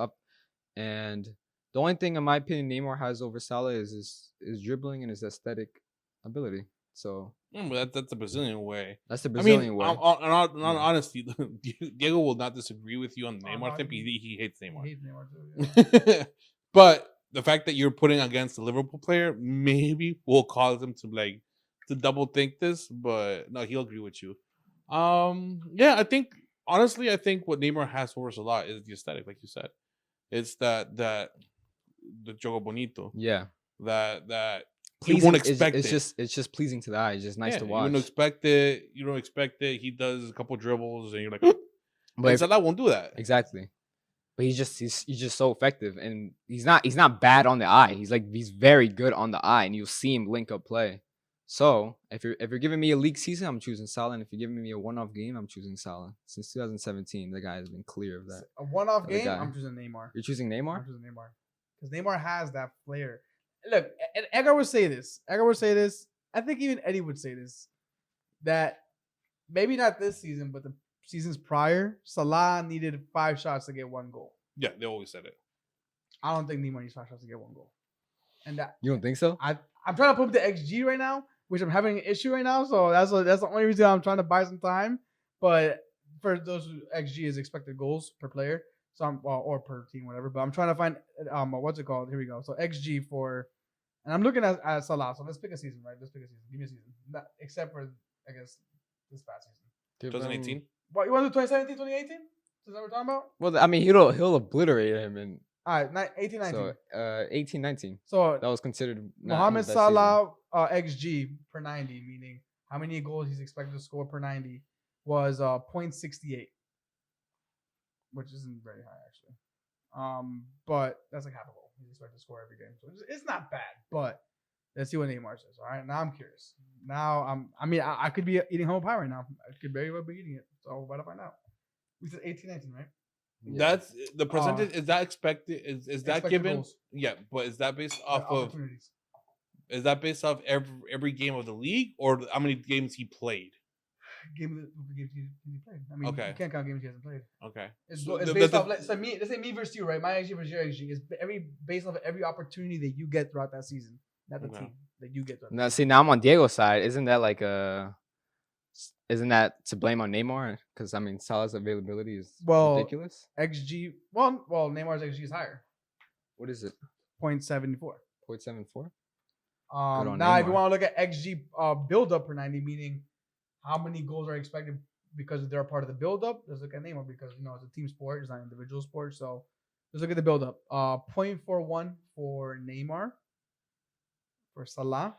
And the only thing, in my opinion, Neymar has over Salah is dribbling and his aesthetic ability. So that's the Brazilian way. That's the Brazilian way. On honesty, Diego will not disagree with you on the Neymar thing. He hates Neymar. He hates Neymar too. Yeah. But the fact that you're putting against a Liverpool player maybe will cause him to double think this. But no, he'll agree with you. Yeah, I think what Neymar has for us a lot is the aesthetic, like you said. It's that the jogo bonito. Yeah. That pleasing, you won't expect it. It's just pleasing to the eye. It's just nice to watch. You don't expect it. He does a couple dribbles and you're like, but Salah won't do that. Exactly. But he's just so effective, and he's not bad on the eye. He's very good on the eye, and you'll see him link up play. So if you're giving me a league season, I'm choosing Salah, and if you're giving me a one-off game, I'm choosing Salah. Since 2017, the guy has been clear of that. A one-off game, I'm choosing Neymar. You're choosing Neymar? I'm choosing Neymar because Neymar has that flair. Look, Edgar would say this. I think even Eddie would say this. That maybe not this season, but the seasons prior, Salah needed 5 shots to get 1 goal. Yeah, they always said it. I don't think Neymar needs 5 shots to get 1 goal. And that you don't think so? I'm trying to put up the XG right now, which I'm having an issue right now. So that's the only reason I'm trying to buy some time. But for those XG is expected goals per player, so or per team, whatever. But I'm trying to find what's it called? Here we go. So XG for, and I'm looking at Salah. So let's pick a season, right? Let's pick a season. Give me a season, except for I guess this past season. 2018. What you want to do? 2017, 2018? Is that what we're talking about? Well, I mean, he'll obliterate him in. All right, 18, 19. So 18, 19. So that was considered Mohamed Salah XG per 90, meaning how many goals he's expected to score per 90, was 0.68, which isn't very high actually. But that's like half a goal he's expected to score every game, so it's not bad. But let's see what Neymar says. All right, now I'm curious. Now I could be eating humble pie right now. I could very well be eating it. So we're about to find out. We said 18, 19, right? Yeah. That's the percentage. Is that expected? Is that given? Goals. Yeah, but is that based off of? Opportunities. Is that based off every game of the league, or how many games he played? Games he played. I mean, okay. You can't count games he hasn't played. Okay. It's based off. Let's say me versus you, right? My XG versus your XG is based off every opportunity that you get throughout that season, not the team that you get. Now, see, now I'm on Diego's side. Isn't that to blame on Neymar? Because I mean, Salah's availability is ridiculous. XG. Well, Neymar's XG is higher. What is it? 0.74. 0.74. on Now, if you Neymar. want to look at XG build up per 90, meaning how many goals are expected because they're a part of the build up, let's look at Neymar because it's a team sport, it's not an individual sport. So let's look at the build up. 0.41 for Neymar, for Salah.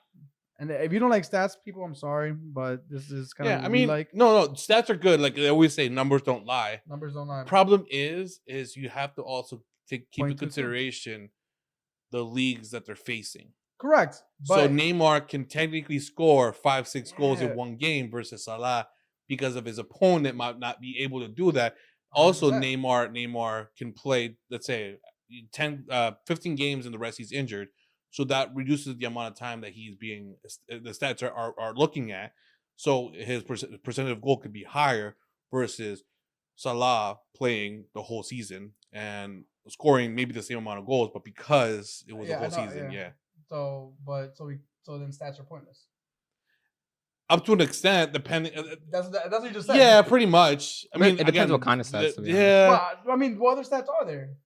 And if you don't like stats, people, I'm sorry, but this is kind of I mean, like no, stats are good. Like they always say, numbers don't lie. numbers don't lie. Problem is you have to also keep in 0.22. consideration the leagues that they're facing. Correct. So But Neymar can technically score 5-6 goals in Yeah. one game versus Salah because of his opponent might not be able to do that. Also, 100%. Neymar can play, let's say, 15 games and the rest he's injured. So that reduces the amount of time that he's being the stats are looking at. So his percentage of goal could be higher versus Salah playing the whole season and scoring maybe the same amount of goals, but because it was Yeah, a whole I know, season, yeah. yeah. So then stats are pointless. Up to an extent, depending. That's what you just said. Yeah, pretty much. I mean, it depends again, what kind of stats, to be honest. Yeah, Well, I mean, what other stats are there?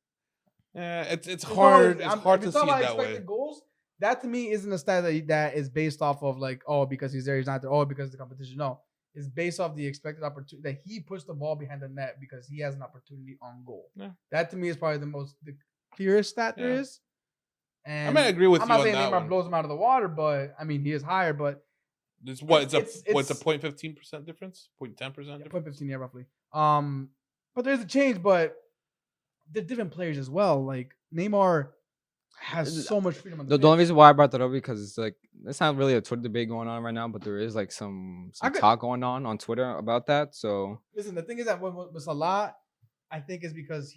it's There's no hard. other- It's I'm- hard if to you're see talking it about that way. expected goals, that to me isn't a stat that is based off of like, oh, because he's there, he's not there, oh, because of the competition. No, it's based off the expected opportunity that he puts the ball behind the net because he has an opportunity on goal. Yeah. That to me is probably the clearest stat there Yeah. is. I And might agree with I'm you not on saying that Neymar one. blows him out of the water, but I mean he is higher, but It's what? It's a it's- 0.15% difference, 0.10% difference. 0.15, yeah, roughly. But there's a change, but they're different players as well. Like Neymar has so much freedom on the The only pitch. reason why I brought that up because it's like it's not really a Twitter debate going on right now, but there is like some I could- talk going on Twitter about that. So Listen, the thing is that with Salah, I think is because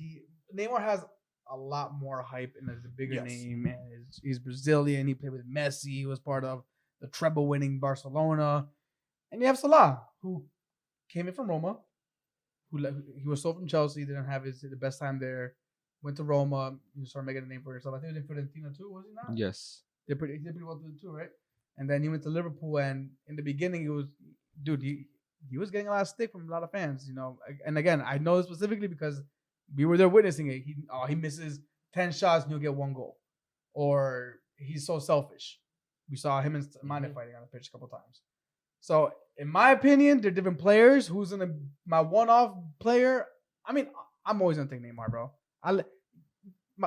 Neymar has a lot more hype and is a bigger Yes. name, and he's Brazilian. He played with Messi. He was part of the treble-winning Barcelona, and you have Salah, who came in from Roma, he was sold from Chelsea, didn't have the best time there, went to Roma, he started making a name for himself. I think he was in Fiorentina too, was he not? yes, He did pretty well too, right? And then he went to Liverpool, and in the beginning, he was getting a lot of stick from a lot of fans, And again, I know this specifically because we were there witnessing it. He misses 10 shots and he'll get one goal, or he's so selfish. We saw him and Mane fighting on the pitch a couple times. So, in my opinion, they're different players. Who's my one-off player? I mean, I'm always gonna take Neymar, bro.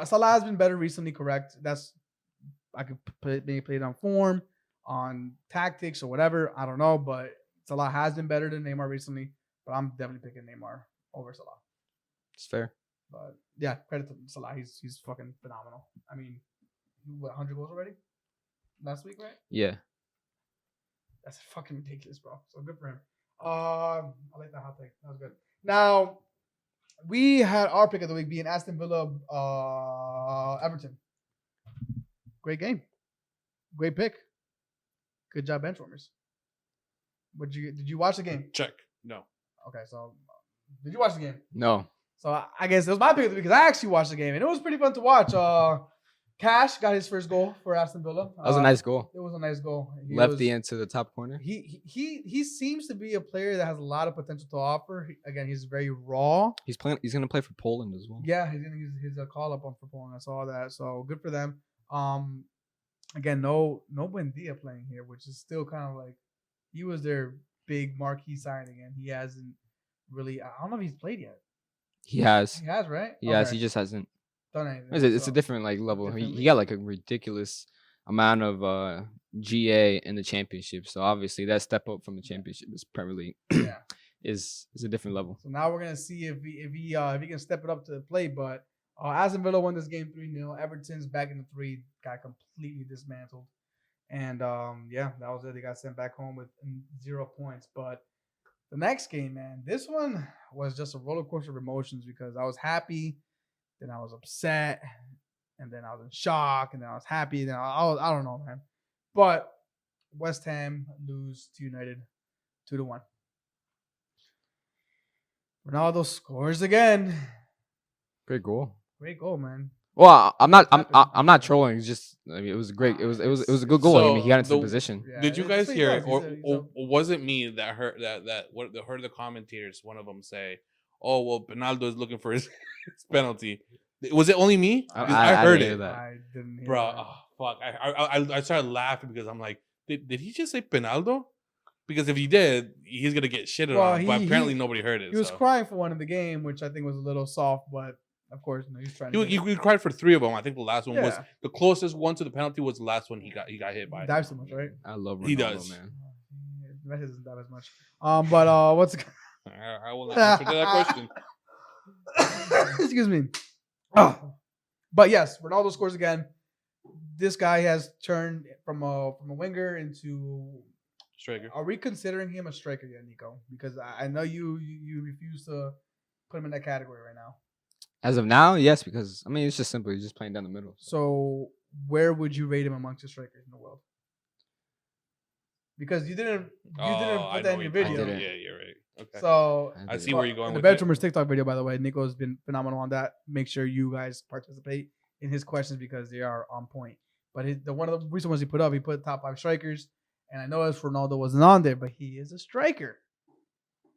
Salah has been better recently, correct? I could maybe play it on form, on tactics, or whatever. I don't know, but Salah has been better than Neymar recently. But I'm definitely picking Neymar over Salah. it's fair. But yeah, credit to Salah. He's fucking phenomenal. I mean, 100 goals already last week, right? Yeah, That's fucking ridiculous, bro. So good for him. I like that hot take. That was good. Now, we had our pick of the week being Aston Villa, Everton. Great game. Great pick. Good job, benchwarmers. Did you watch the game? Check. No. Okay, so did you watch the game? no, So I guess it was my pick of the week because I actually watched the game and it was pretty fun to watch. Cash got his first goal for Aston Villa. that was a nice goal. It was a nice goal. Lefty into the top corner. He seems to be a player that has a lot of potential to offer. Again, he's very raw. He's gonna play for Poland as well. Yeah, he's gonna use his call up on for Poland. I saw that, so good for them. Again, no Buendia playing here, which is still kind of like he was their big marquee signing, and he hasn't really. I don't know if he's played yet. He has. He has, right? He has. Okay. He just hasn't. Done anything. It's a so- different like level. different He league. got like a ridiculous amount of GA in the championship. So obviously that step up from the championship is Premier League Yeah. is a different level. So now we're gonna see if he can step it up to the plate. But Aston Villa won this game 3-0. Everton's back in the 3, got completely dismantled, and yeah, that was it. They got sent back home with 0 points. But the next game, man, this one was just a roller coaster of emotions because I was happy, then I was upset, and then I was in shock, and then I was happy. Then I don't know, man. But West Ham lose to United 2-1. Ronaldo scores again. Great goal. Great goal, man. Well, I'm not happened. not trolling. It's just I mean it was great. It was a good goal. I mean he got into the position. Yeah, Did you that's guys what he hear does. it, He's a- or was it me that heard heard the commentators? One of them say, "Oh well, Ronaldo is looking for his penalty." Was it only me? 'Cause I heard didn't hear it, that. I didn't hear bro. that. Oh, fuck. I started laughing because I'm like, did he just say Penaldo? Because if he did, he's gonna get shitted Well, on. But apparently nobody heard it. He was so. crying for one in the game, which I think was a little soft, but of course, he's trying to. He cried for 3 of them. I think the last one was Yeah. the closest one to the penalty was the last one he got hit by. Dives so much, right? I love Ronaldo, He does. man. Messi doesn't dive as much. But what's I will not answer that question. excuse me. Oh. But yes, Ronaldo scores again. This guy has turned from a winger into Striker. Are we considering him a striker yet, Nico? Because I know you refuse to put him in that category right now. As of now, yes, because I mean it's just simple. He's just playing down the middle. So where would you rate him amongst the strikers in the world? Because you didn't put that in your video. Yeah, you're right. Okay. So I see where you're going in the with Bedroomers TikTok video, by the way, Nico has been phenomenal on that. Make sure you guys participate in his questions because they are on point. But one of the recent ones he put up, he put top 5 strikers. And I know as Ronaldo wasn't on there, but he is a striker.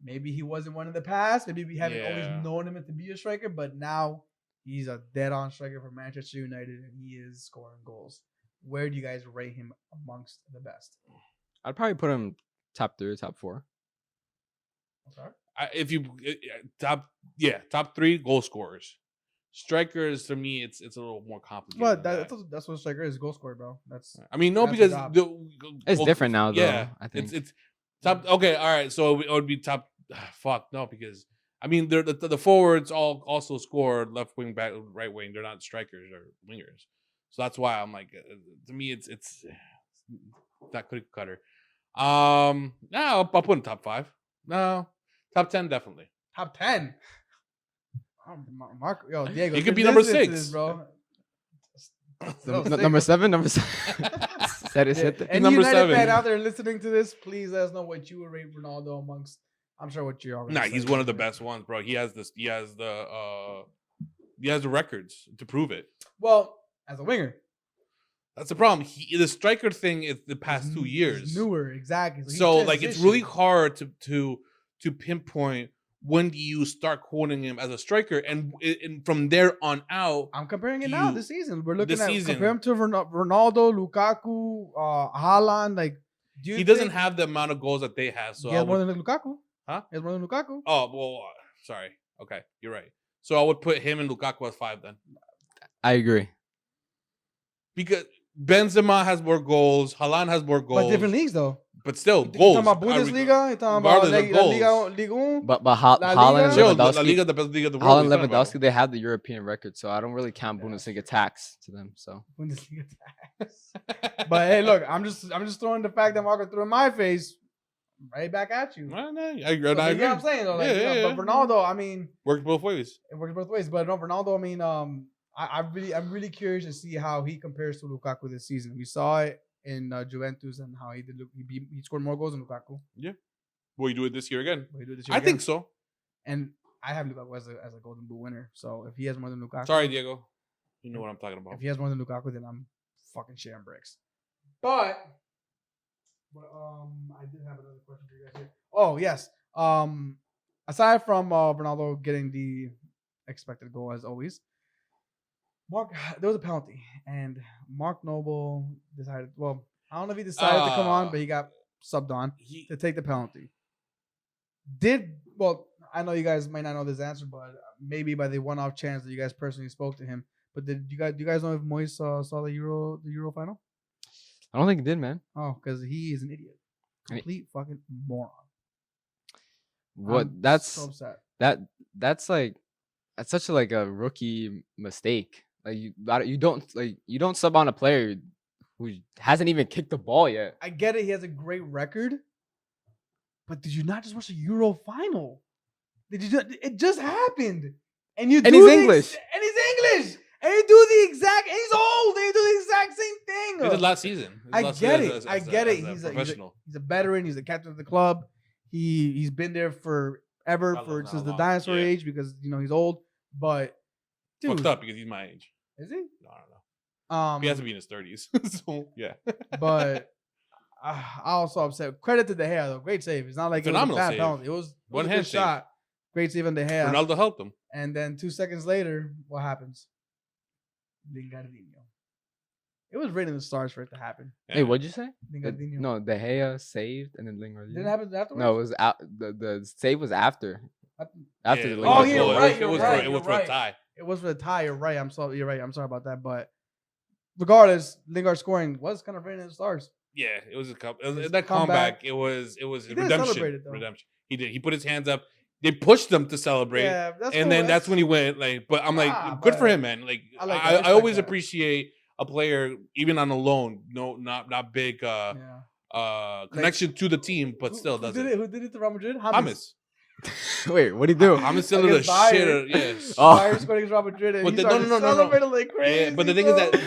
Maybe he wasn't one in the past. Maybe we haven't always known him to be a striker, but now he's a dead-on striker for Manchester United, and he is scoring goals. Where do you guys rate him amongst the best? I'd probably put him top 3 or top 4. Okay. If you top 3 goal scorers. Strikers to me, it's a little more complicated. But that's what a striker is, goal scorer, bro. I mean, no, because it's different now, though. Yeah, I think it's top. Okay, all right. So it would be top. Fuck no, because I mean, the forwards all also score left wing, back, right wing. They're not strikers or wingers, so that's why I'm like, to me, it's not cookie cutter. No, I'll put in top 5. No, top 10 definitely. Top 10. Mark, Diego, it could be number 6, this, bro. Number 7, number 7. And number United 7 fan out there listening to this, please let us know what you would rate Ronaldo amongst. I'm sure what you're already. Nah, he's one of the best ones, bro. He has this. He has the records to prove it. Well, as a winger, that's the problem. The striker thing is the past 2 years. He's newer, exactly. So like, it's really hard to pinpoint when do you start quoting him as a striker, and from there on out. I'm comparing it now this season. We're looking at season, compare him to Ronaldo, Lukaku, Haaland. Like, he doesn't have the amount of goals that they have. So he has more than Lukaku. Huh? He has more than Lukaku. Oh well, sorry. Okay, you're right. So I would put him and Lukaku as 5 then. I agree. Because Benzema has more goals, Haaland has more goals, but different leagues though. But still, You're goals. talking about Bundesliga. You're talking about Liga 1. But Haaland and Chill, La Lewandowski, Liga, the best league of the world. Haaland and Lewandowski, they have the European record, so I don't really count Bundesliga tax to them. So Bundesliga tax. But hey, look, I'm just throwing the fact that Marco threw in my face right back at you. I You agree. know what I'm saying though? Like, but Ronaldo, I mean, Works both ways. it works both ways. But no, Ronaldo, I mean, I'm really curious to see how he compares to Lukaku this season. We saw it in Juventus and how he did. He scored more goals than Lukaku. Yeah. Will you do it this year again? I think so. And I have Lukaku as a Golden Boot winner. So if he has more than Lukaku, Sorry, Diego. You know what I'm talking about. If he has more than Lukaku, then I'm fucking sharing bricks. But I did have another question for you guys here. Oh yes. Aside from Ronaldo getting the expected goal as always, there was a penalty, and Mark Noble decided. Well, I don't know if he decided to come on, but he got subbed on to take the penalty. I know you guys might not know this answer, but maybe by the one-off chance that you guys personally spoke to him. But do you guys know if Moise saw the Euro final? I don't think he did, man. Oh, because he is an idiot, complete fucking moron. That's so upset. That's such a rookie mistake. Like you don't sub on a player who hasn't even kicked the ball yet. I get it; he has a great record, but did you not just watch the Euro final? Did you? It just happened, and he's English, and you do the exact. And he's old, and you do the exact same thing. He did last season. I get it. He's a professional. He's a veteran. He's the captain of the club. He's been there forever since the dinosaur age because he's old. But dude, fucked up because he's my age. Is he? No, I don't know. He has to be in his 30s. So yeah. But I also upset. Credit to De Gea though. Great save. It's not like phenomenal it was a bad save. penalty. It was One a hand good shot. Great save on De Gea. Ronaldo helped him. And then 2 seconds later, what happens? Lingardinho. It was raining the stars for it to happen. Hey, what'd you say? Lingardinho. No, De Gea saved and then Lingard. Didn't it happen afterwards? No, it was out. The save was after. After the it Lingard was- you're goal. right, It you're was right, for you're a right. tie. It was for the tie. You're right. You're right. I'm sorry about that. But regardless, Lingard scoring was kind of raining the stars. Yeah, it was a cup. His That comeback. comeback. It was He didn't redemption. celebrate it, though. Redemption. He did. He put his hands up. They pushed him to celebrate. Yeah, that's And cool. then that's when he went like. But I'm like, Ah, good for but him, man. Like I like that. I I respect always that. appreciate a player even on a loan. No, not big. Connection to the team, but still who does did it. it? Who did it to Real Madrid? James. Wait, what'd he do? James still did the Against Bayern. shit. Yes. Oh. Bayern scored against Real Madrid, and But he the- started no. celebrating like crazy. Yeah, but the thing is that bro.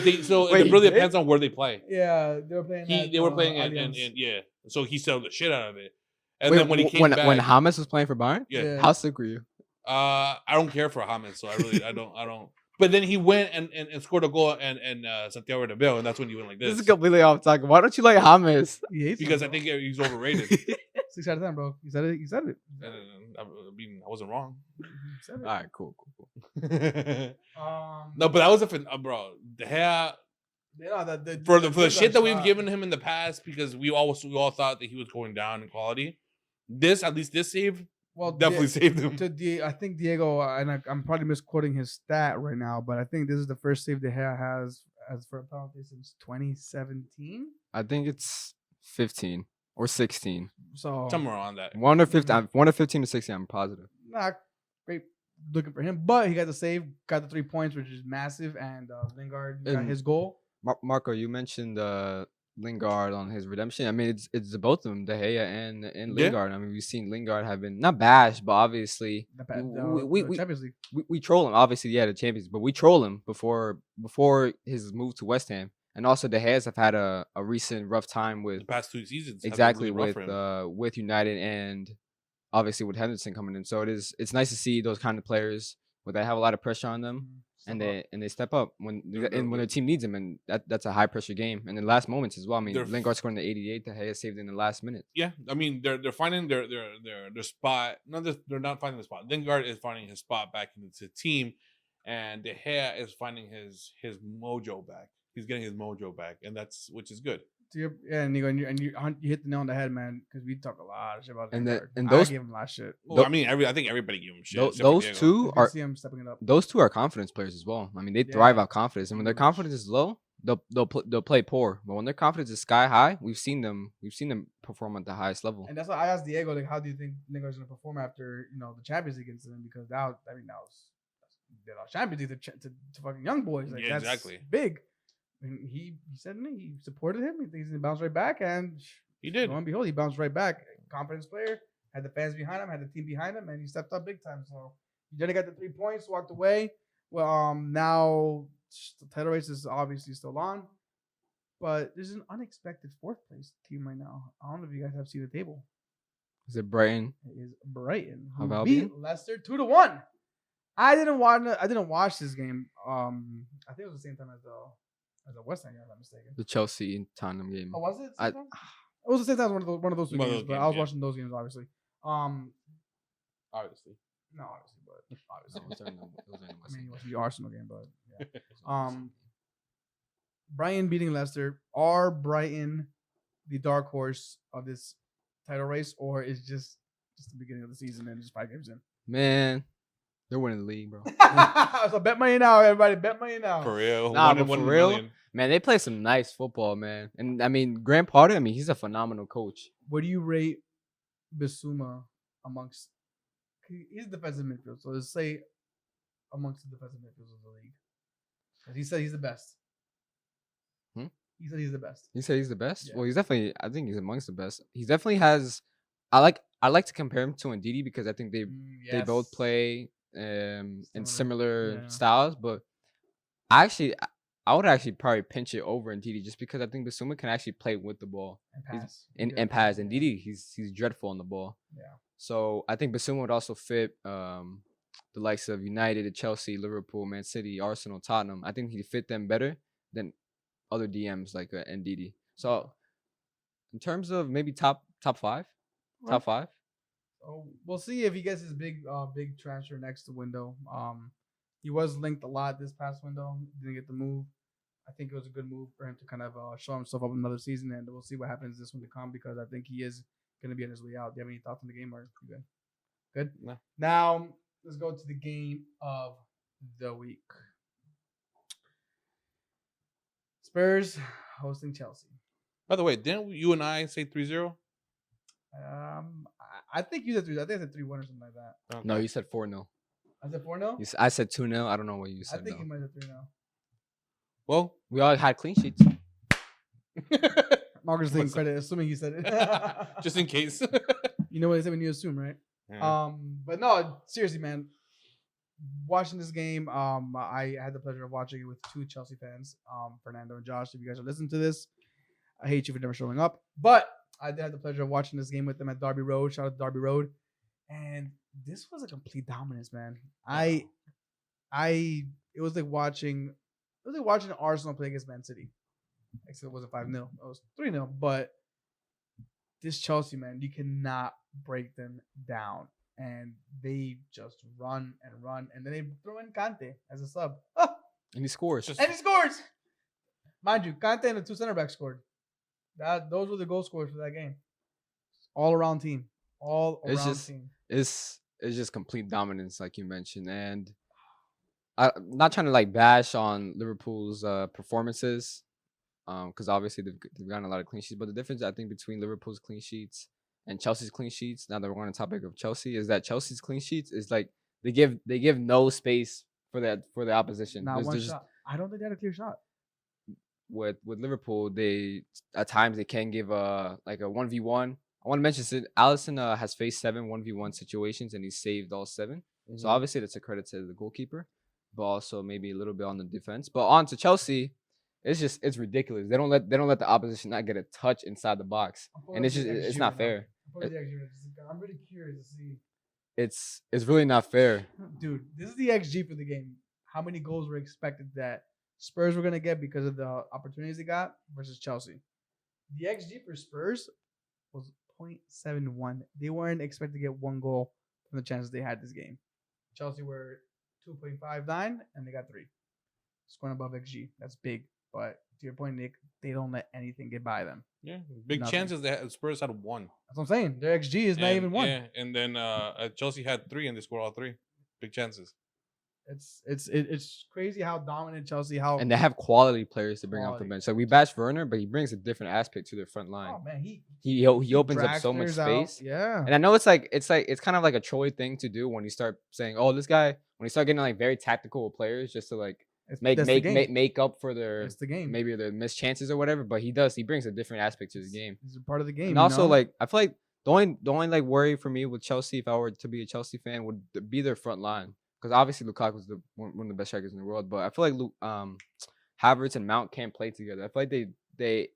Wait, it he really did? depends on where they play. Yeah, they were playing. They were playing and Allianz. yeah. So he sold the shit out of it. And Wait, then when he came when back, James was playing for Bayern, yeah. how sick were you? I don't care for James, so I don't. But then he went and scored a goal and Santiago Bernabeu, and that's when you went like This this. is completely off topic. Why don't you like James? He hates Because him, I think he's overrated. 6 out of 10, bro. He said it. He said it. And, I mean, I wasn't wrong. He said it. All right, cool. No, but that was bro. The hair for the shit that we've given him in the past, because we all thought that he was going down in quality. At least this save, definitely saved him. I think Diego, and I'm probably misquoting his stat right now, but I think this is the first save De Gea has as for a penalty since 2017. I think it's 15 or 16. So Somewhere on that. One or 15. One or 15 to 16. I'm positive. not great looking for him, but he got the save, got the 3 points, which is massive, and Lingard got And- his goal. Marco, you mentioned Lingard on his redemption. I mean, it's the both of them, De Gea and Yeah. Lingard. I mean, we've seen Lingard have been not bashed, but obviously The Champions League. we troll him. Obviously, yeah, the champions, but we troll him before his move to West Ham. And also, De Gea's have had a recent rough time The with past 2 seasons. have been exactly really rough for him. with United and obviously with Henderson coming in. So it's nice to see those kind of players where they have a lot of pressure on them. And they step up when their team needs them, and that's a high pressure game. And in last moments as well. I mean, Lingard scored in the 88th, De Gea saved in the last minute. Yeah, I mean they're finding their spot. No, they're not finding the spot. Lingard is finding his spot back into the team, and De Gea is finding his mojo back. He's getting his mojo back, and which is good. Nico, and you hit the nail on the head, man, because we talk a lot of shit about And Lingard. and I those- gave him a lot of shit. Well, I mean, I think everybody gave him shit. except for Those Diego. two You can are see him stepping it up. those two are confidence players as well. I mean, they thrive out confidence, and when their Much. confidence is low, they'll play poor. But when their confidence is sky high, we've seen them perform at the highest level. And that's why I asked Diego, like, how do you think Lingard's gonna perform after the Champions League incident? Because that was Champions League to fucking young boys. Like, Yeah, that's exactly. big. And he said he supported him. He thinks he's gonna bounce right back, and He did. lo and behold, he bounced right back. Confidence player, had the fans behind him, had the team behind him, and he stepped up big time. So he did got the 3 points, walked away. Well, now the title race is obviously still on, but there's an unexpected 4th place team right now. I don't know if you guys have seen the table. Is it Brighton? It is Brighton, Of who Albion? beat Leicester 2-1. I didn't watch this game. I think it was the same time as the West Ham, if I'm not mistaken. The Chelsea and Tottenham game. Oh, was it? I- Same time? It was the same time as one of those two One of games, those but I games, was yeah. watching those games, obviously. Obviously. No, obviously, but obviously. No, it was during the I West mean, Ham it was game. the Arsenal game, but yeah. It was on the West Ham game. Brighton beating Leicester. Are Brighton the dark horse of this title race, or is just the beginning of the season and just 5 games in? Man, they're winning the league, bro. So bet money now, everybody. Bet money now. For real. Nah, One but in- one for in a real, million. Man, they play some nice football, man. And I mean, Graham Potter, I mean, he's a phenomenal coach. What do you rate Bissouma amongst? He's defensive midfield, so let's say amongst the defensive midfielders of the league, because he said he's the best. Hmm? He said he's the best. You say he's the best? Yeah. Well, he's definitely. I think he's amongst the best. He definitely has. I like to compare him to Ndidi because I think they both Yes. play in Similar. similar Yeah. styles. But I would actually probably pinch it over Ndidi just because I think Bissouma can actually play with the ball and pass. and pass. And Ndidi, he's dreadful on the ball. Yeah. So I think Bissouma would also fit the likes of United, Chelsea, Liverpool, Man City, Arsenal, Tottenham. I think he'd fit them better than other DMs like Ndidi. So in terms of maybe top 5, top 5. So we'll see if he gets his big transfer next window. He was linked a lot this past window. Didn't get the move. I think it was a good move for him to kind of show himself up another season, and we'll see what happens this one to come because I think he is going to be on his way out. Do you have any thoughts on the game, or you good? Good. No. Now let's go to the game of the week. Spurs hosting Chelsea. By the way, didn't you and I say 3-0? I think you said 3. I think I said 3-1 or something like that. No, you said 4-0. I said 4-0. I said 2-0. I don't know what you I said. think though. you might have 3-0. Well, We all had clean sheets. Marcus taking credit, assuming he said it. just in case. You know what they say when you assume, right? Yeah. But no, seriously, man. Watching this game, I had the pleasure of watching it with 2 Chelsea fans, Fernando and Josh. If you guys are listening to this, I hate you for never showing up. But I did have the pleasure of watching this game with them at Derby Road. Shout out to Derby Road. And this was a complete dominance, man. It was like watching Arsenal play against Man City. Except it wasn't 5-0. It was 3-0. But this Chelsea, man, you cannot break them down. And they just run. And then they throw in Kante as a sub. Oh, And he scores. Just- and he scores. Mind you, Kante and the 2 center backs scored. Those were the goal scorers for that game. All around team. Team. It's just complete dominance, like you mentioned. And I'm not trying to like bash on Liverpool's performances, because obviously they've gotten a lot of clean sheets. But the difference I think between Liverpool's clean sheets and Chelsea's clean sheets, now that we're on the topic of Chelsea, is that Chelsea's clean sheets is like they give no space for the opposition. Not There's one just- shot. I don't think they had a clear shot. with Liverpool, they at times they can give like a 1v1. I want to mention Alisson has faced 7 1v1 situations and he's saved all 7. So obviously that's a credit to the goalkeeper, but also maybe a little bit on the defense. But on to Chelsea, it's ridiculous. They don't let the opposition not get a touch inside the box, and it's not fair. I'm really curious to see. It's really not fair. Dude, this is the XG for the game. How many goals were expected that Spurs were going to get because of the opportunities they got versus Chelsea? The XG for Spurs was 0.71. They weren't expected to get 1 goal from the chances they had this game. Chelsea were 2.59 and they got 3. Scoring above XG. That's big. But to your point, Nick, they don't let anything get by them. Yeah, big Nothing. chances that Spurs had 1. That's what I'm saying. Their XG is not even 1. Yeah, and then Chelsea had 3 and they scored all 3. Big chances. It's crazy how dominant Chelsea. And they have quality players to bring off the Quality. bench. So we bash Werner, but he brings a different aspect to their front line. Oh man, He opens up drags so much players out. space. Yeah. And I know it's kind of like a Troy thing to do when you start saying, "Oh, this guy," when you start getting like very tactical with players just to like That's the game. make up for their It's the game. maybe their missed chances or whatever. But he brings a different aspect to the game. It's a part of the game. And also like I feel like the only like worry for me with Chelsea, if I were to be a Chelsea fan, would be their front line. Because obviously Lukaku is one of the best strikers in the world, but I feel like Havertz and Mount can't play together. I feel like they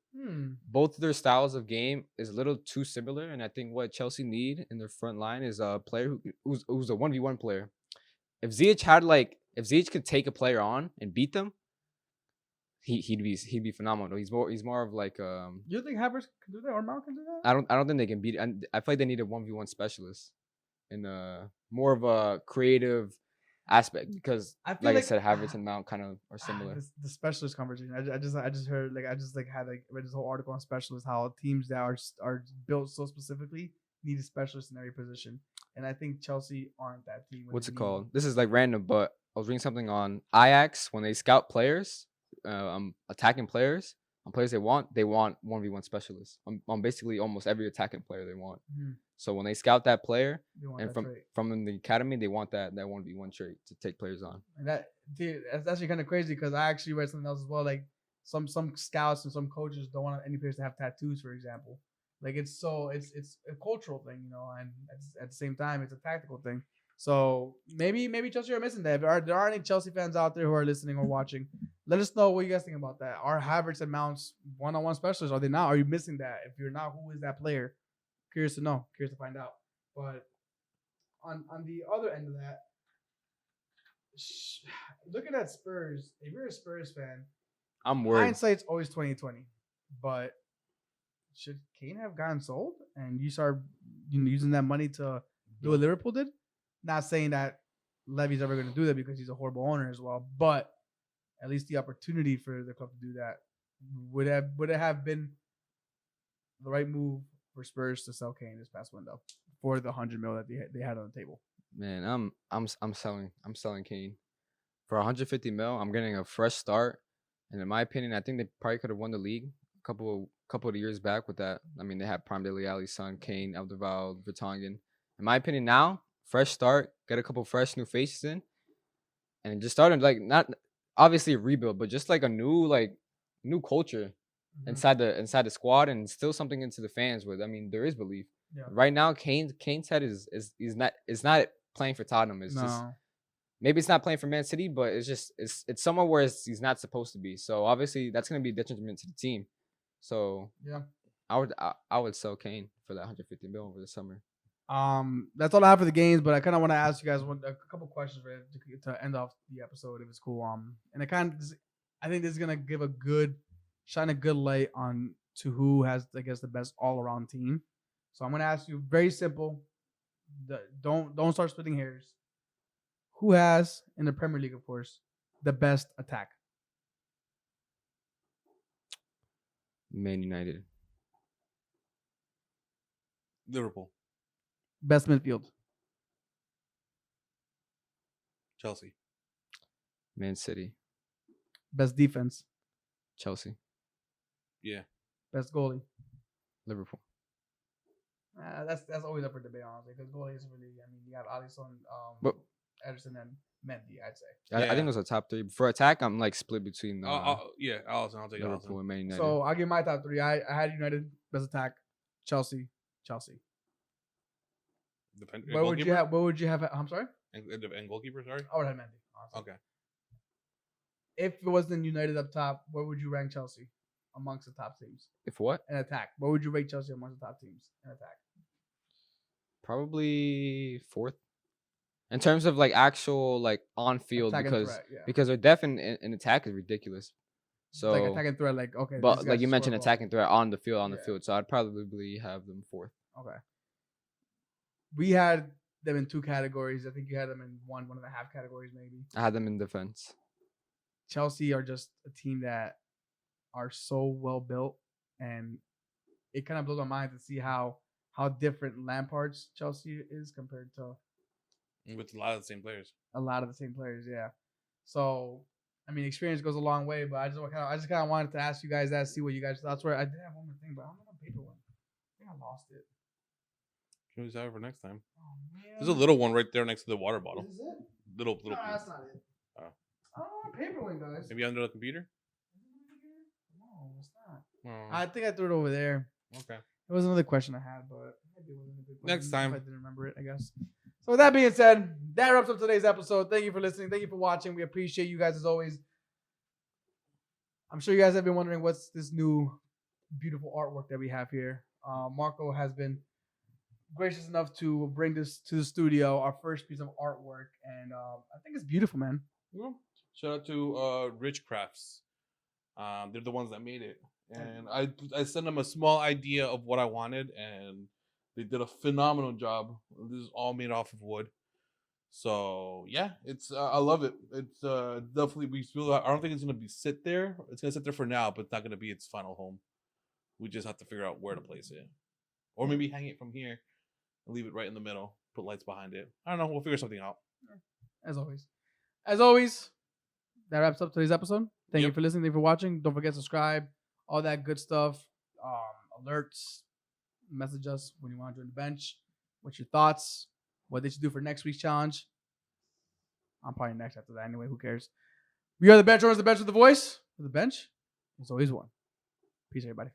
both their styles of game is a little too similar, and I think what Chelsea need in their front line is a player who's a 1v1 player. If Ziyech could take a player on and beat them, he'd be phenomenal. He's more of like You think Havertz can do that or Mount can do that? I don't think they can beat it. And I feel like they need a 1v1 specialist and more of a creative aspect because I feel like I like- said, Havertz and Mount kind of are similar. The specialist conversation. I just heard read this whole article on specialists, how teams that are built so specifically need a specialist in every position, and I think Chelsea aren't that team. when What's they it need called? one. This is like random, but I was reading something on Ajax when they scout players, attacking players. On players they want 1v1 specialists on basically almost every attacking player they want. Mhm. So when they scout that player They want and that trait. from the academy, they want that 1v1 trait to take players on. And that's actually kind of crazy because I actually read something else as well. Like some scouts and some coaches don't want any players to have tattoos, for example. Like it's a cultural thing, and at the same time it's a tactical thing. So maybe Chelsea are missing that. If there are any Chelsea fans out there who are listening or watching, let us know what you guys think about that. Are Havertz and Mounts one-on-one specialists? Are they not? Are you missing that? If you're not, who is that player? Curious to know. Curious to find out. But on the other end of that, looking at Spurs, if you're a Spurs fan, I'm worried. hindsight's always 2020. But should Kane have gotten sold and you start using that money to do what Liverpool did? Not saying that Levy's ever going to do that because he's a horrible owner as well. But at least the opportunity for the club to do that, would it have been the right move for Spurs to sell Kane this past window for the 100 mil that they had on the table? Man, I'm selling Kane for 150 mil. I'm getting a fresh start, and in my opinion, I think they probably could have won the league a couple of years back with that. I mean, they had Prime Dele Alli, Son, Kane, Alderweireld, Vertonghen. In my opinion, now fresh start, get a couple fresh new faces in, and just starting like not obviously a rebuild, but just like a new culture inside the squad, and still something into the fans with. I mean, there is belief. Yeah. Right now, Kane's head is not playing for Tottenham. It's just maybe it's not playing for Man City, but it's somewhere where he's not supposed to be. So obviously that's gonna be a detriment to the team. So yeah, I would sell Kane for that 150 mil over the summer. That's all I have for the games, but I kind of want to ask you guys a couple questions to end off the episode if it's cool. And I think this is gonna shine a good light on to who has, I guess, the best all around team. So I'm gonna ask you very simple. Don't start splitting hairs. Who has, in the Premier League, of course, the best attack? Man United. Liverpool. Best midfield? Chelsea. Man City. Best defense? Chelsea. Yeah. Best goalie? Liverpool. That's always up for debate, honestly, because goalie is really. I mean, you have Alisson, Ederson, and Mendy. I'd say. I think those are top three. For attack, I'm like split between yeah, Alisson. I'll take Liverpool Alisson. and Man United. So I'll give my top three. I had United best attack, Chelsea. What would you have? I'm sorry. And goalkeeper, sorry. I would have Mendy. Honestly. Okay. If it wasn't United up top, where would you rank Chelsea amongst the top teams? If what? In attack, where would you rate Chelsea amongst the top teams in attack? Probably fourth. In terms of like actual like on field, because their depth in attack is ridiculous. So like attack and threat, like okay. But like you mentioned, attack and threat on the field. So I'd probably have them fourth. Okay. We had them in two categories. I think you had them in one and a half categories, maybe. I had them in defense. Chelsea are just a team that are so well built, and it kind of blows my mind to see how different Lampard's Chelsea is compared to with a lot of the same players. Yeah. So, I mean, experience goes a long way, but I just kind of wanted to ask you guys that, see what you guys thoughts were. I did have one more thing, but I don't have a paper one. I think I lost it. Can we have it for next time? Oh, man. There's a little one right there next to the water bottle. Is this it? Little. No, that's not it. Oh. I don't want a paper one, guys. Maybe under the computer? No, it's not. Oh. I think I threw it over there. Okay. It was another question I had, but maybe it wasn't a good question. Next time. If I didn't remember it, I guess. So with that being said, that wraps up today's episode. Thank you for listening. Thank you for watching. We appreciate you guys as always. I'm sure you guys have been wondering what's this new beautiful artwork that we have here. Marco has been gracious enough to bring this to the studio, our first piece of artwork, and I think it's beautiful, man. Yeah. Shout out to Rich Crafts. They're the ones that made it, and I sent them a small idea of what I wanted, and they did a phenomenal job. This is all made off of wood, so yeah, it's I love it. It's definitely I don't think it's gonna sit there. It's gonna sit there for now, but it's not gonna be its final home. We just have to figure out where to place it, or maybe hang it from here and leave it right in the middle. Put lights behind it. I don't know. We'll figure something out. As always, that wraps up today's episode. Thank you for listening. Thank you for watching. Don't forget to subscribe. All that good stuff. Alerts. Message us when you want to join the bench. What's your thoughts? What did you do for next week's challenge? I'm probably next after that anyway. Who cares? We are the bench owners, the bench with the voice. For the bench, there's always one. Peace, everybody.